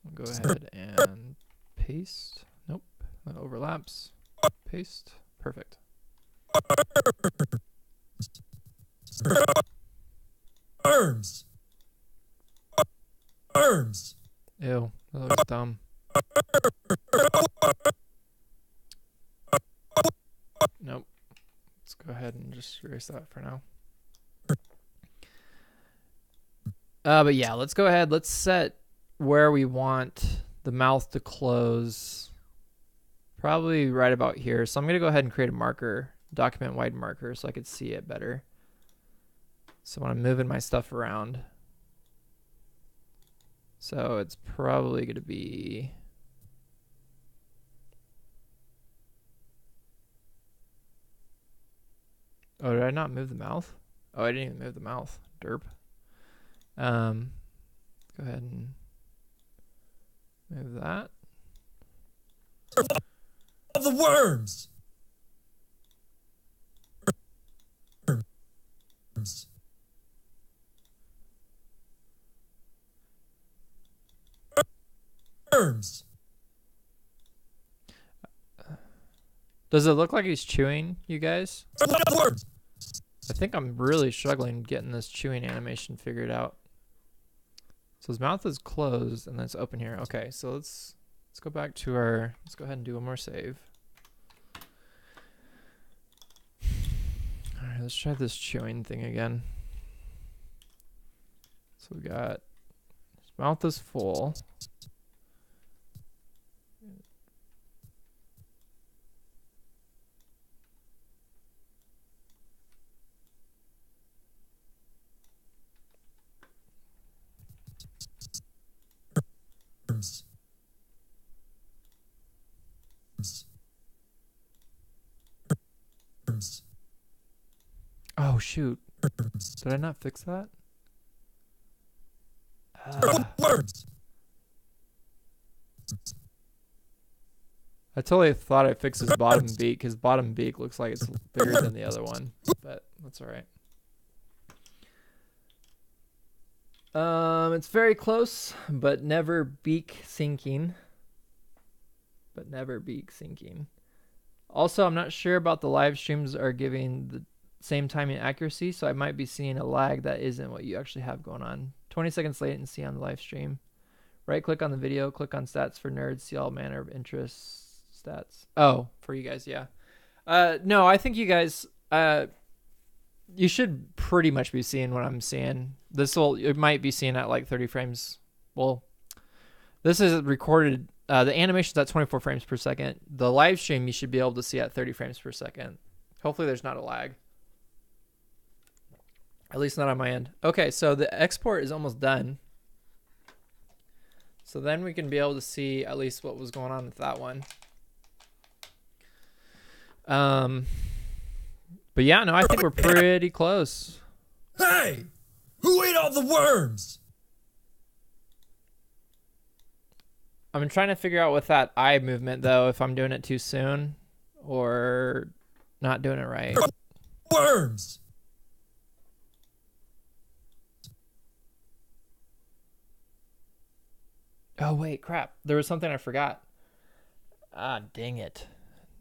We'll go ahead and paste. Nope, that overlaps. Paste. Perfect. Worms. Worms. Ew, that looks dumb. Nope. Let's go ahead and just erase that for now. But yeah, let's go ahead. Let's set where we want the mouth to close. Probably right about here. So I'm going to go ahead and create a marker, document wide marker, so I could see it better. So when I'm moving my stuff around. So it's probably going to be... Oh, did I not move the mouth? Oh, I didn't even move the mouth. Derp. Go ahead and move that. All the worms. Worms. Worms. Does it look like he's chewing, you guys? Worms. I think I'm really struggling getting this chewing animation figured out. So his mouth is closed and then it's open here. Okay, so let's go back to our, let's go ahead and do one more save. All right, let's try this chewing thing again. So we got his mouth is full. Oh shoot. Did I not fix that? I totally thought I fixed his bottom beak. His bottom beak looks like it's bigger than the other one, but that's all right. It's very close, but never beak sinking. Also, I'm not sure about the live streams are giving the same timing accuracy, so I might be seeing a lag that isn't what you actually have going on. 20 seconds latency on the live stream. Right click on the video, click on stats for nerds, see all manner of interest stats. Oh, for you guys, yeah. No, I think you guys, you should pretty much be seeing what I'm seeing. It might be seen at like 30 frames. Well, this is recorded. The animation's at 24 frames per second. The live stream you should be able to see at 30 frames per second. Hopefully there's not a lag. At least not on my end. Okay, so the export is almost done. So then we can be able to see at least what was going on with that one. But yeah, no, I think we're pretty close. Hey! Who ate all the worms? I'm trying to figure out with that eye movement, though, if I'm doing it too soon or not doing it right. Worms! Oh, wait, crap. There was something I forgot. Ah, dang it.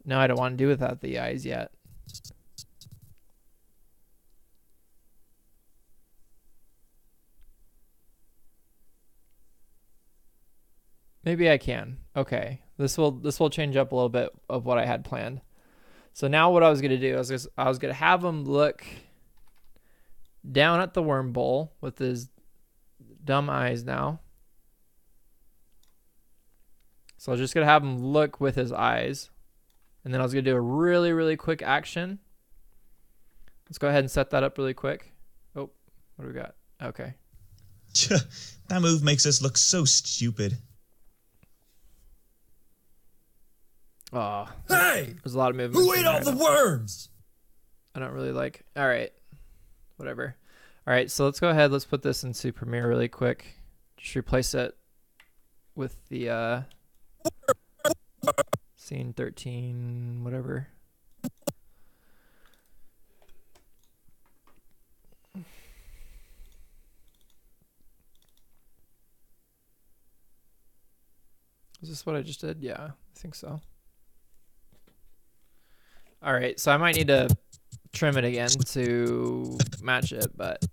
No, I don't want to do without the eyes yet. Maybe I can. Okay. This will change up a little bit of what I had planned. So now what I was going to do is I was going to have him look down at the worm bowl with his dumb eyes now. So I was just going to have him look with his eyes. And then I was going to do a really, really quick action. Let's go ahead and set that up really quick. Oh, what do we got? Okay. That move makes us look so stupid. Oh. Hey! There's a lot of movement. Who ate all the worms? I don't really like. All right. Whatever. All right, so let's go ahead. Let's put this into Premiere really quick. Just replace it with the scene 13, whatever. Is this what I just did? Yeah, I think so. All right, so I might need to trim it again to match it, but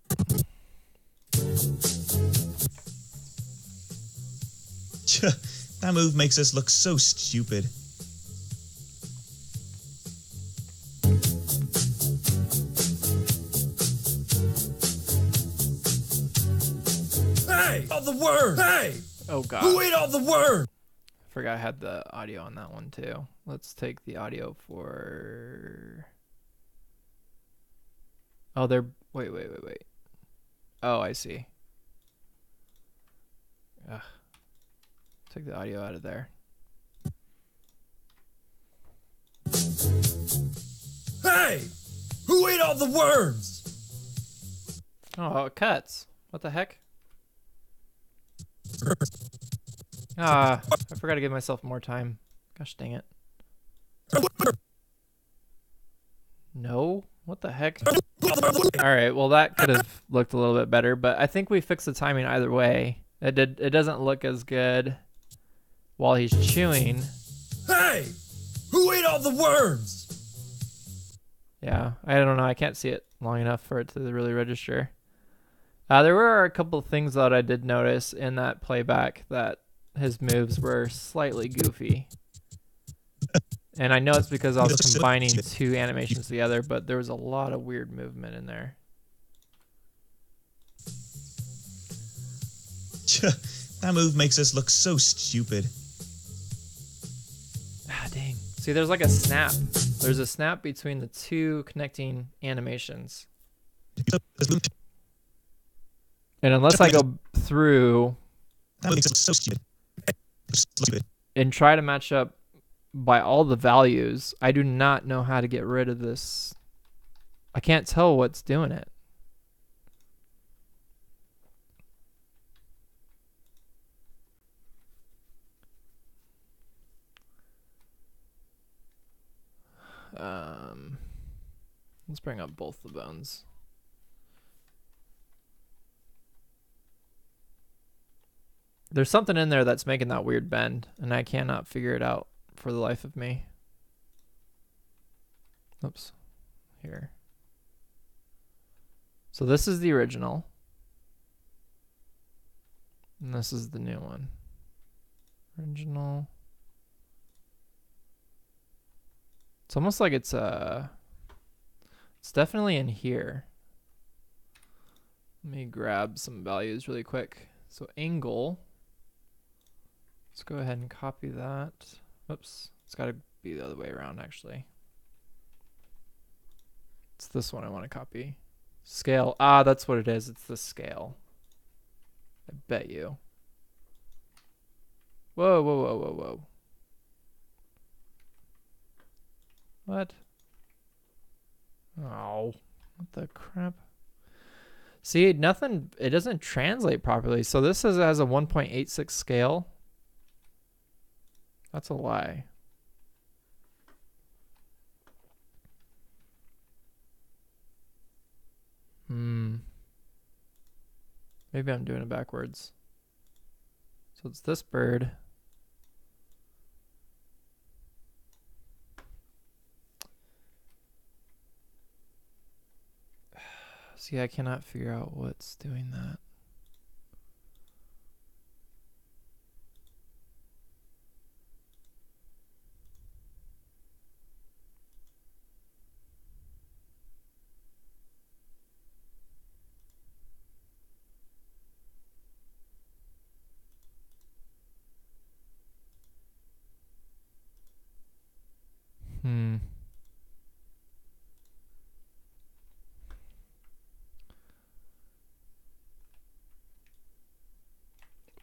that move makes us look so stupid. Hey! All the worms! Hey! Oh god. Who ate all the worms? I forgot I had the audio on that one too. Let's take the audio for... Oh, they're... Wait. Oh, I see. Ugh. Take the audio out of there. Hey! Who ate all the worms? Oh, it cuts. What the heck? Ah, I forgot to give myself more time. Gosh dang it. No? What the heck? Alright, well that could have looked a little bit better, but I think we fixed the timing either way. It doesn't look as good while he's chewing. Hey! Who ate all the worms? Yeah, I don't know. I can't see it long enough for it to really register. There were a couple of things that I did notice in that playback that his moves were slightly goofy. And I know it's because I was combining two animations together, but there was a lot of weird movement in there. That move makes us look so stupid. Ah, dang. See, there's like a snap. There's a snap between the two connecting animations. And unless I go through That makes us look so stupid. and try to match up by all the values, I do not know how to get rid of this. I can't tell what's doing it. Let's bring up both the bones. There's something in there that's making that weird bend, and I cannot figure it out for the life of me. Oops. Here. So this is the original. And this is the new one. Original. It's almost like it's definitely in here. Let me grab some values really quick. So angle. Let's go ahead and copy that. Oops. It's got to be the other way around actually. It's this one I want to copy. Scale. Ah, that's what it is. It's the scale. I bet you. Whoa, whoa, whoa, whoa, whoa. What? Oh, what the crap? See, nothing, it doesn't translate properly. So this has a 1.86 scale. That's a lie. Maybe I'm doing it backwards. So it's this bird. See, I cannot figure out what's doing that.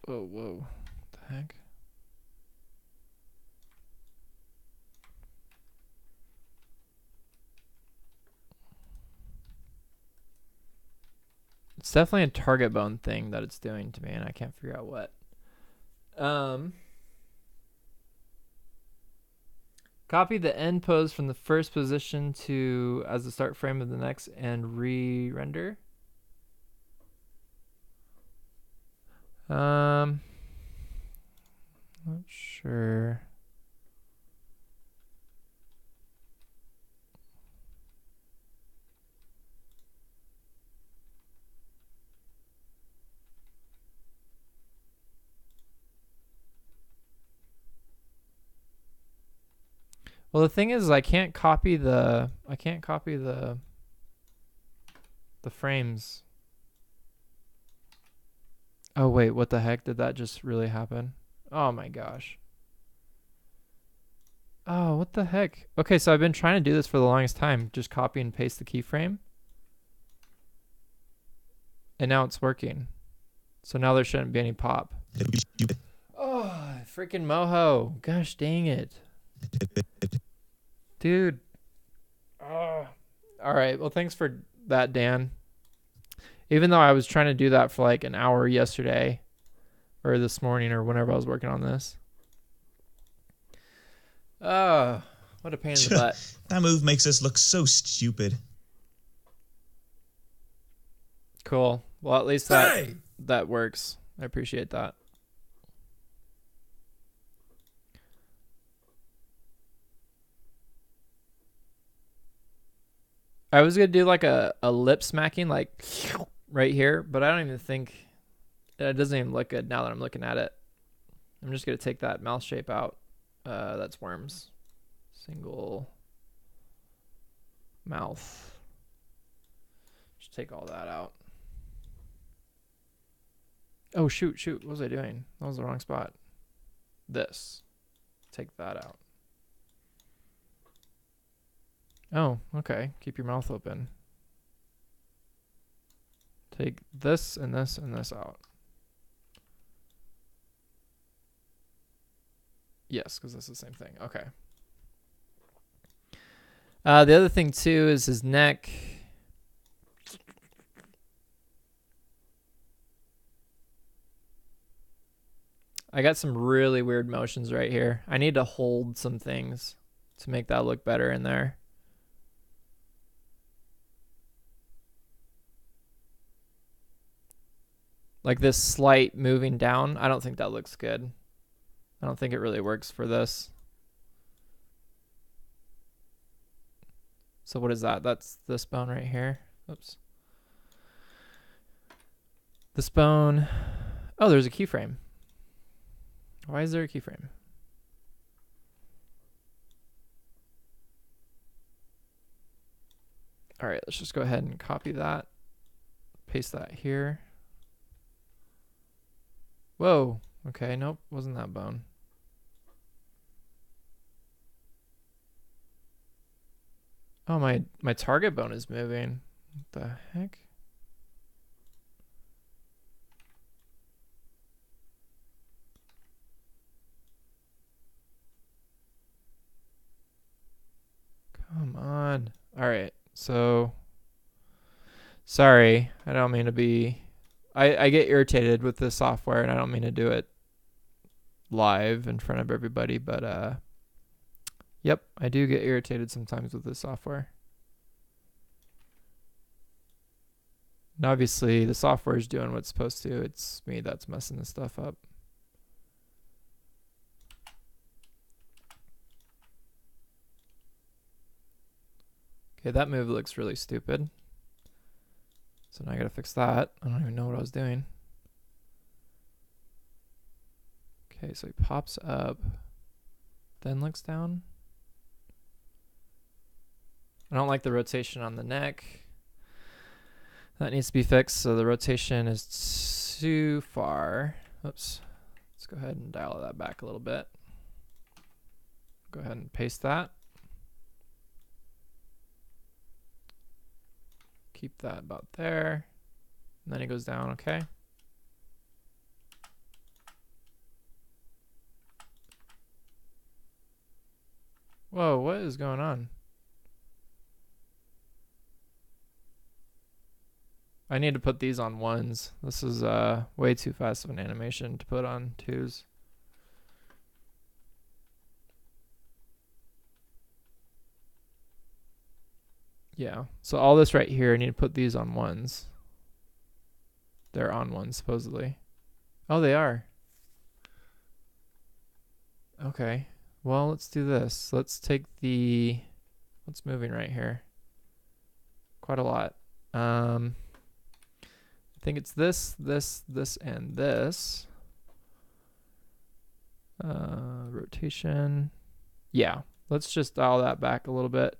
Whoa, whoa. What the heck? It's definitely a target bone thing that it's doing to me, and I can't figure out what. Copy the end pose from the first position to as the start frame of the next and re-render. Not sure. Well, the thing is, I can't copy the frames. Oh wait, what the heck? Did that just really happen? Oh my gosh. Oh, what the heck? Okay, so I've been trying to do this for the longest time. Just copy and paste the keyframe. And now it's working. So now there shouldn't be any pop. Oh, freaking Moho. Gosh dang it. Dude. Oh. All right, well, thanks for that, Dan. Even though I was trying to do that for like an hour yesterday or this morning or whenever I was working on this. Oh, what a pain in the butt. That move makes us look so stupid. Cool. Well, at least that works. I appreciate that. I was going to do like a lip smacking like right here, but I don't even think it doesn't even look good now that I'm looking at it. I'm just going to take that mouth shape out. That's worms. Single mouth. Just take all that out. Oh, shoot. What was I doing? That was the wrong spot. This. Take that out. Oh, okay. Keep your mouth open. Take this and this and this out. Yes, because that's the same thing. Okay. The other thing, too, is his neck. I got some really weird motions right here. I need to hold some things to make that look better in there. Like this slight moving down. I don't think that looks good. I don't think it really works for this. So what is that? That's this bone right here. Oops. This bone. Oh, there's a keyframe. Why is there a keyframe? All right, let's just go ahead and copy that. Paste that here. Whoa. Okay, nope, wasn't that bone. Oh, my target bone is moving. What the heck? Come on. All right, so sorry, I don't mean to be... I get irritated with this software, and I don't mean to do it live in front of everybody, but yep, I do get irritated sometimes with this software. And obviously, the software is doing what it's supposed to. It's me that's messing this stuff up. Okay, that move looks really stupid. So now I gotta fix that. I don't even know what I was doing. Okay, so he pops up, then looks down. I don't like the rotation on the neck. That needs to be fixed. So the rotation is too far. Oops. Let's go ahead and dial that back a little bit. Go ahead and paste that. Keep that about there. And then it goes down, okay? Whoa, what is going on? I need to put these on ones. This is way too fast of an animation to put on twos. Yeah, so all this right here, I need to put these on ones. They're on ones, supposedly. Oh, they are. Okay, well, let's do this. Let's take the... What's moving right here? Quite a lot. I think it's this, and this. Rotation. Yeah, let's just dial that back a little bit.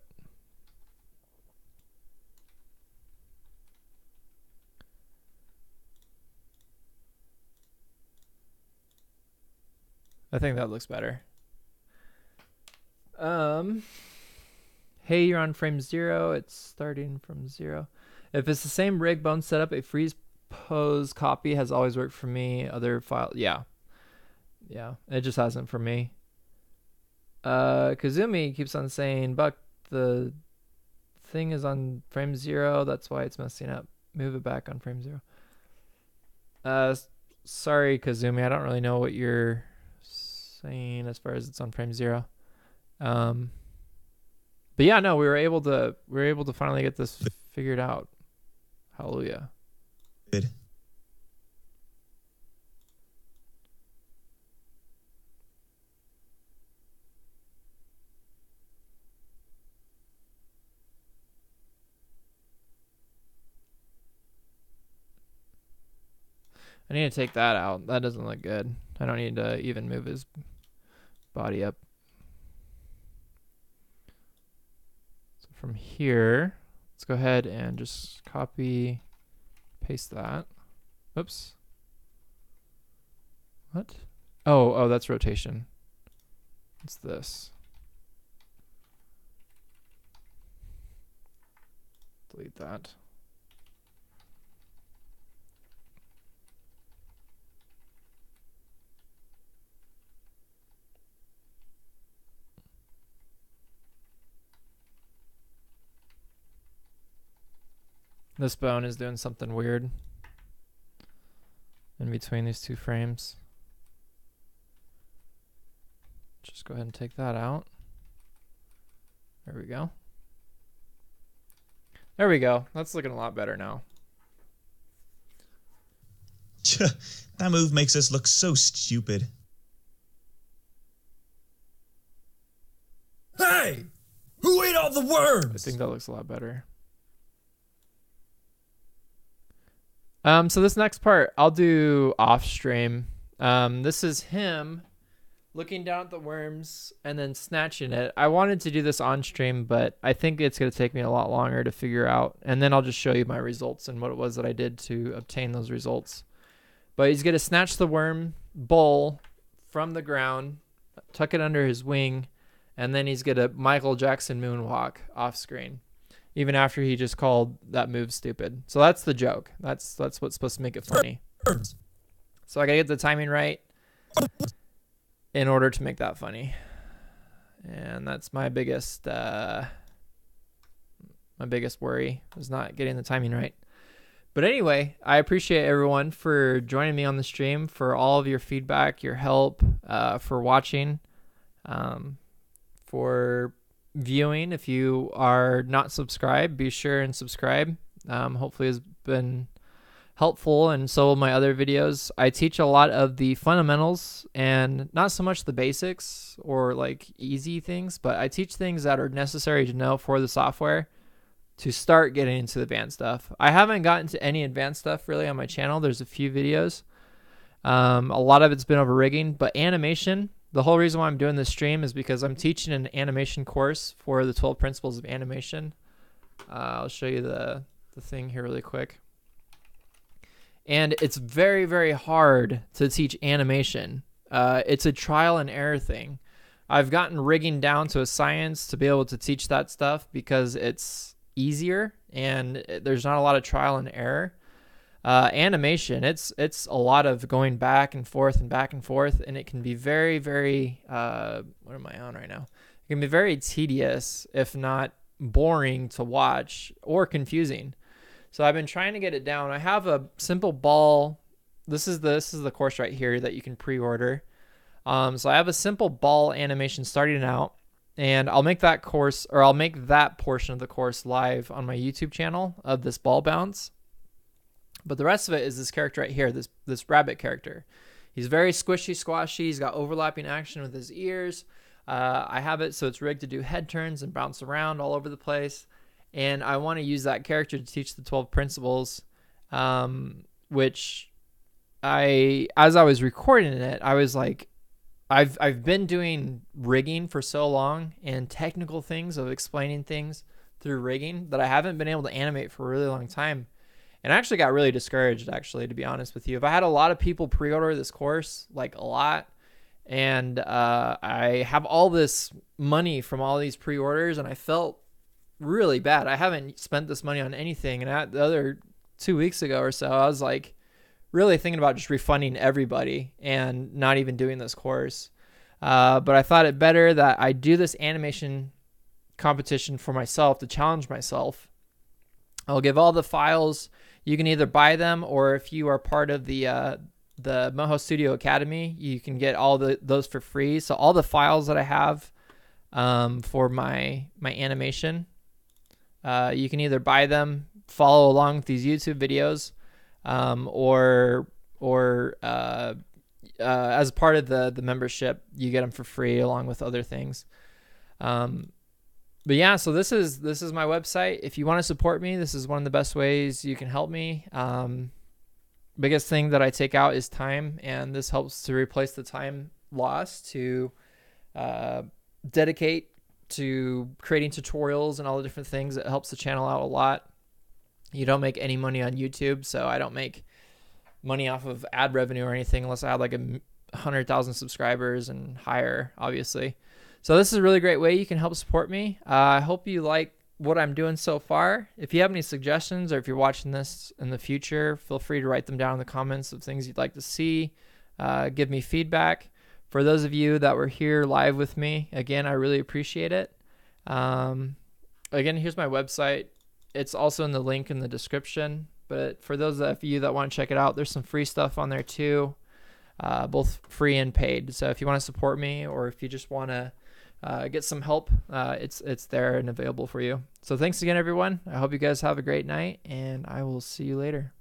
I think that looks better. Hey, you're on frame 0. It's starting from 0. If it's the same rig bone setup, a freeze pose copy has always worked for me. Other file, yeah, it just hasn't for me. Kazumi keeps on saying, Buck, the thing is on frame 0. That's why it's messing up. Move it back on frame 0. Sorry, Kazumi. I don't really know what you're saying as far as it's on frame 0. But yeah, no, we were able to finally get this figured out. Hallelujah. Good. I need to take that out. That doesn't look good. I don't need to even move his body up. from here, let's go ahead and just copy, paste that. Oops. What? Oh, that's rotation. What's this? Delete that. This bone is doing something weird in between these two frames. Just go ahead and take that out. There we go. There we go. That's looking a lot better now. That move makes us look so stupid. Hey! Who ate all the worms? I think that looks a lot better. So this next part I'll do off stream. This is him looking down at the worms and then snatching it. I wanted to do this on stream, but I think it's going to take me a lot longer to figure out. And then I'll just show you my results and what it was that I did to obtain those results. But he's going to snatch the worm bowl from the ground, tuck it under his wing, and then he's going to Michael Jackson moonwalk off screen, even after he just called that move stupid. So that's the joke. That's what's supposed to make it funny. So I got to get the timing right in order to make that funny. And that's my biggest worry, is not getting the timing right. But anyway, I appreciate everyone for joining me on the stream, for all of your feedback, your help, for watching, for viewing. If you are not subscribed, be sure and subscribe. Hopefully it's been helpful, and so will my other videos. I teach a lot of the fundamentals and not so much the basics or like easy things, but I teach things that are necessary to know for the software to start getting into the advanced stuff. I haven't gotten to any advanced stuff really on my channel. There's a few videos. A lot of it's been over rigging, but animation, the whole reason why I'm doing this stream is because I'm teaching an animation course for the 12 principles of animation. I'll show you the thing here really quick. And it's very, very hard to teach animation. It's a trial and error thing. I've gotten rigging down to a science to be able to teach that stuff because it's easier and there's not a lot of trial and error. Animation, it's a lot of going back and forth, and it can be very, very, what am I on right now? It can be very tedious, if not boring to watch or confusing. So I've been trying to get it down. I have a simple ball. This is the course right here that you can pre-order. So I have a simple ball animation starting out, and I'll make that course, or I'll make that portion of the course live on my YouTube channel of this ball bounce. But the rest of it is this character right here, this rabbit character. He's very squishy, squashy. He's got overlapping action with his ears. I have it so it's rigged to do head turns and bounce around all over the place. And I want to use that character to teach the 12 principles, which as I was recording it, I was like, I've been doing rigging for so long and technical things of explaining things through rigging that I haven't been able to animate for a really long time. And I actually got really discouraged, actually, to be honest with you. If I had a lot of people pre-order this course, like a lot, and I have all this money from all these pre-orders, and I felt really bad. I haven't spent this money on anything. And the other 2 weeks ago or so, I was like really thinking about just refunding everybody and not even doing this course. But I thought it better that I do this animation competition for myself to challenge myself. I'll give all the files. You can either buy them, or if you are part of the Moho Studio Academy, you can get all those for free. So all the files that I have for my animation, you can either buy them, follow along with these YouTube videos, or as part of the membership, you get them for free along with other things. But yeah, so this is my website. If you want to support me, this is one of the best ways you can help me. Biggest thing that I take out is time, and this helps to replace the time lost to dedicate to creating tutorials and all the different things. It helps the channel out a lot. You don't make any money on YouTube, so I don't make money off of ad revenue or anything unless I have like 100,000 subscribers and higher, obviously. So this is a really great way you can help support me. I hope you like what I'm doing so far. If you have any suggestions, or if you're watching this in the future, feel free to write them down in the comments of things you'd like to see. Give me feedback. For those of you that were here live with me, again, I really appreciate it. Again, here's my website. It's also in the link in the description. But for those of you that want to check it out, there's some free stuff on there too, both free and paid. So if you want to support me, or if you just want to get some help, it's there and available for you. So thanks again, everyone. I hope you guys have a great night, and I will see you later.